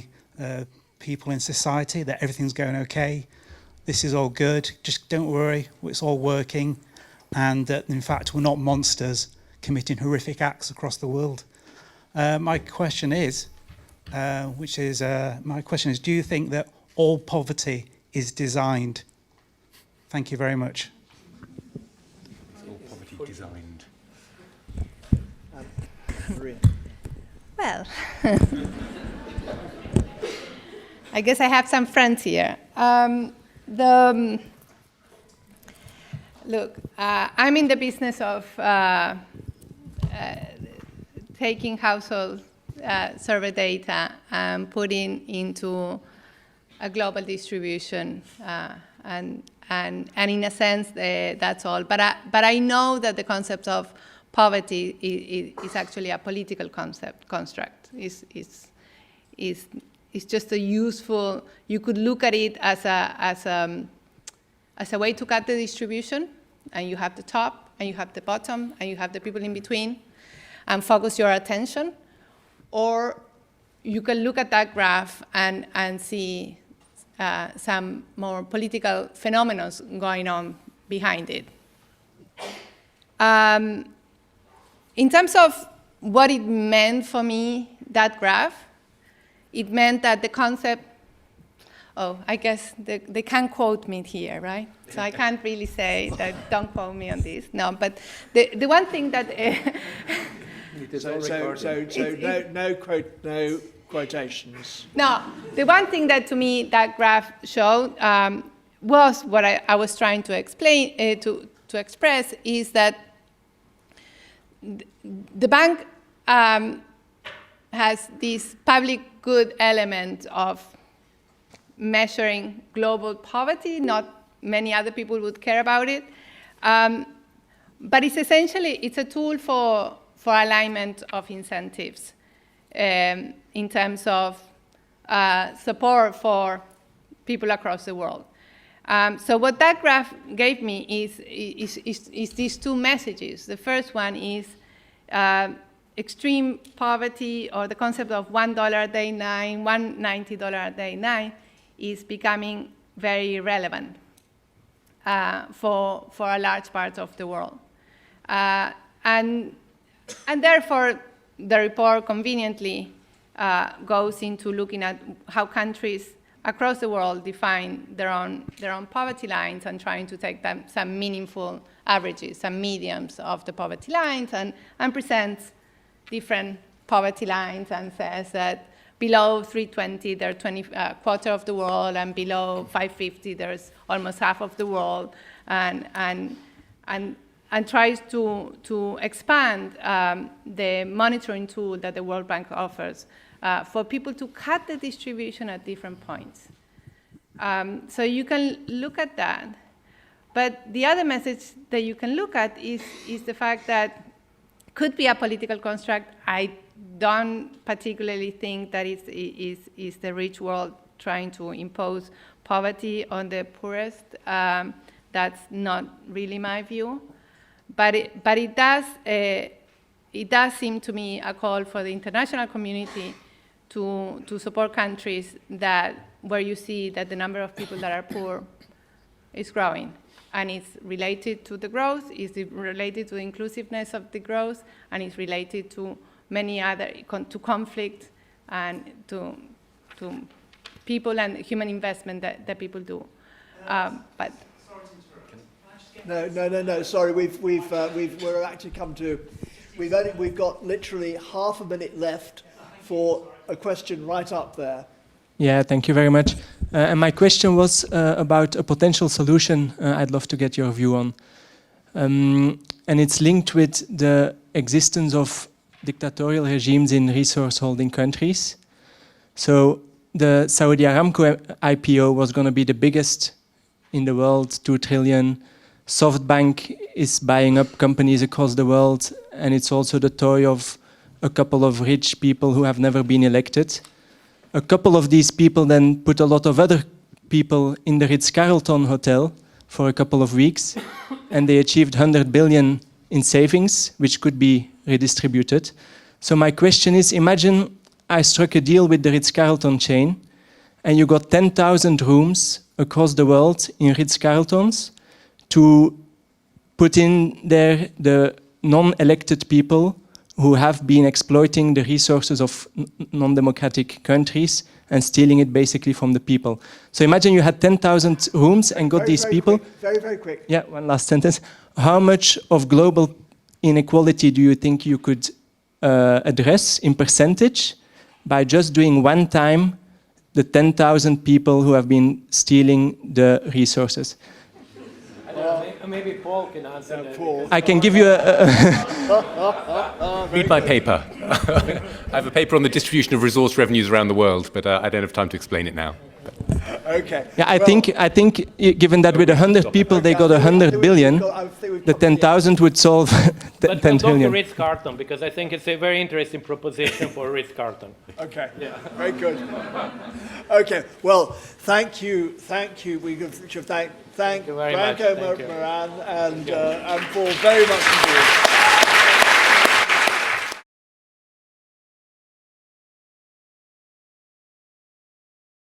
[SPEAKER 11] people in society that everything's going okay. This is all good, just don't worry, it's all working, and that in fact we're not monsters committing horrific acts across the world. My question is, do you think that all poverty is designed? Thank you very much.
[SPEAKER 2] Is all poverty designed?
[SPEAKER 1] Maria.
[SPEAKER 4] Well, I guess I have some friends here. Look, I'm in the business of taking household survey data and putting into a global distribution, and in a sense, that's all. But I know that the concept of poverty is actually a political construct. It's just a useful. You could look at it as a way to cut the distribution, and you have the top, and you have the bottom, and you have the people in between, and focus your attention. Or you can look at that graph and see some more political phenomena going on behind it. In terms of what it meant for me, that graph, it meant that the concept, I guess they can't quote me here, right? So I can't really say that, don't quote me on this. No, but the one thing that...
[SPEAKER 1] No quotations.
[SPEAKER 4] No, the one thing that to me that graph showed was what I was trying to explain, to express, is that the bank has this public good element of measuring global poverty. Not many other people would care about it. But it's a tool for alignment of incentives in terms of support for people across the world. So what that graph gave me is these two messages. The first one is extreme poverty, or the concept of $1 a day 9, $190 a day 9, is becoming very relevant for a large part of the world. And therefore, the report conveniently goes into looking at how countries across the world define their own poverty lines, and trying to take them some meaningful averages, some mediums of the poverty lines, and presents different poverty lines and says that below 320 there's a quarter of the world, and below 550 there's almost half of the world, and tries to expand the monitoring tool that the World Bank offers for people to cut the distribution at different points. So you can look at that. But the other message that you can look at is the fact that could be a political construct. I don't particularly think that is the rich world trying to impose poverty on the poorest. That's not really my view. But it does seem to me a call for the international community to support countries where you see that the number of people that are poor is growing. And it's related to the growth, it's related to the inclusiveness of the growth, and it's related to many other, to conflict and to people and human investment that people do. But
[SPEAKER 1] No. Sorry, we're actually come to. We've got literally half a minute left for a question right up there.
[SPEAKER 12] Yeah, thank you very much. And my question was about a potential solution I'd love to get your view on. And it's linked with the existence of dictatorial regimes in resource-holding countries. So the Saudi Aramco IPO was going to be the biggest in the world, 2 trillion. SoftBank is buying up companies across the world, and it's also the toy of a couple of rich people who have never been elected. A couple of these people then put a lot of other people in the Ritz-Carlton hotel for a couple of weeks, and they achieved 100 billion in savings, which could be redistributed. So my question is, imagine I struck a deal with the Ritz-Carlton chain, and you got 10,000 rooms across the world in Ritz-Carltons to put in there the non-elected people who have been exploiting the resources of non-democratic countries and stealing it basically from the people. So imagine you had 10,000 rooms and got these people.
[SPEAKER 1] Very quick.
[SPEAKER 12] Yeah, one last sentence. How much of global inequality do you think you could address in percentage by just doing one time the 10,000 people who have been stealing the resources?
[SPEAKER 3] Maybe Paul can answer that.
[SPEAKER 1] Paul.
[SPEAKER 12] I can give you
[SPEAKER 2] Read my paper. I have a paper on the distribution of resource revenues around the world, but I don't have time to explain it now.
[SPEAKER 1] Okay.
[SPEAKER 12] Yeah, I think given that with 100 people they got 100 billion, the 10,000 would solve 10
[SPEAKER 3] But
[SPEAKER 12] trillion.
[SPEAKER 3] Dr. Ritz-Carlton, because I think it's a very interesting proposition for Ritz-Carlton.
[SPEAKER 1] Okay. Yeah. Very good. Okay. Well, thank you. We should thank
[SPEAKER 3] you very much.
[SPEAKER 1] Branko, Mariana, and Paul very much indeed.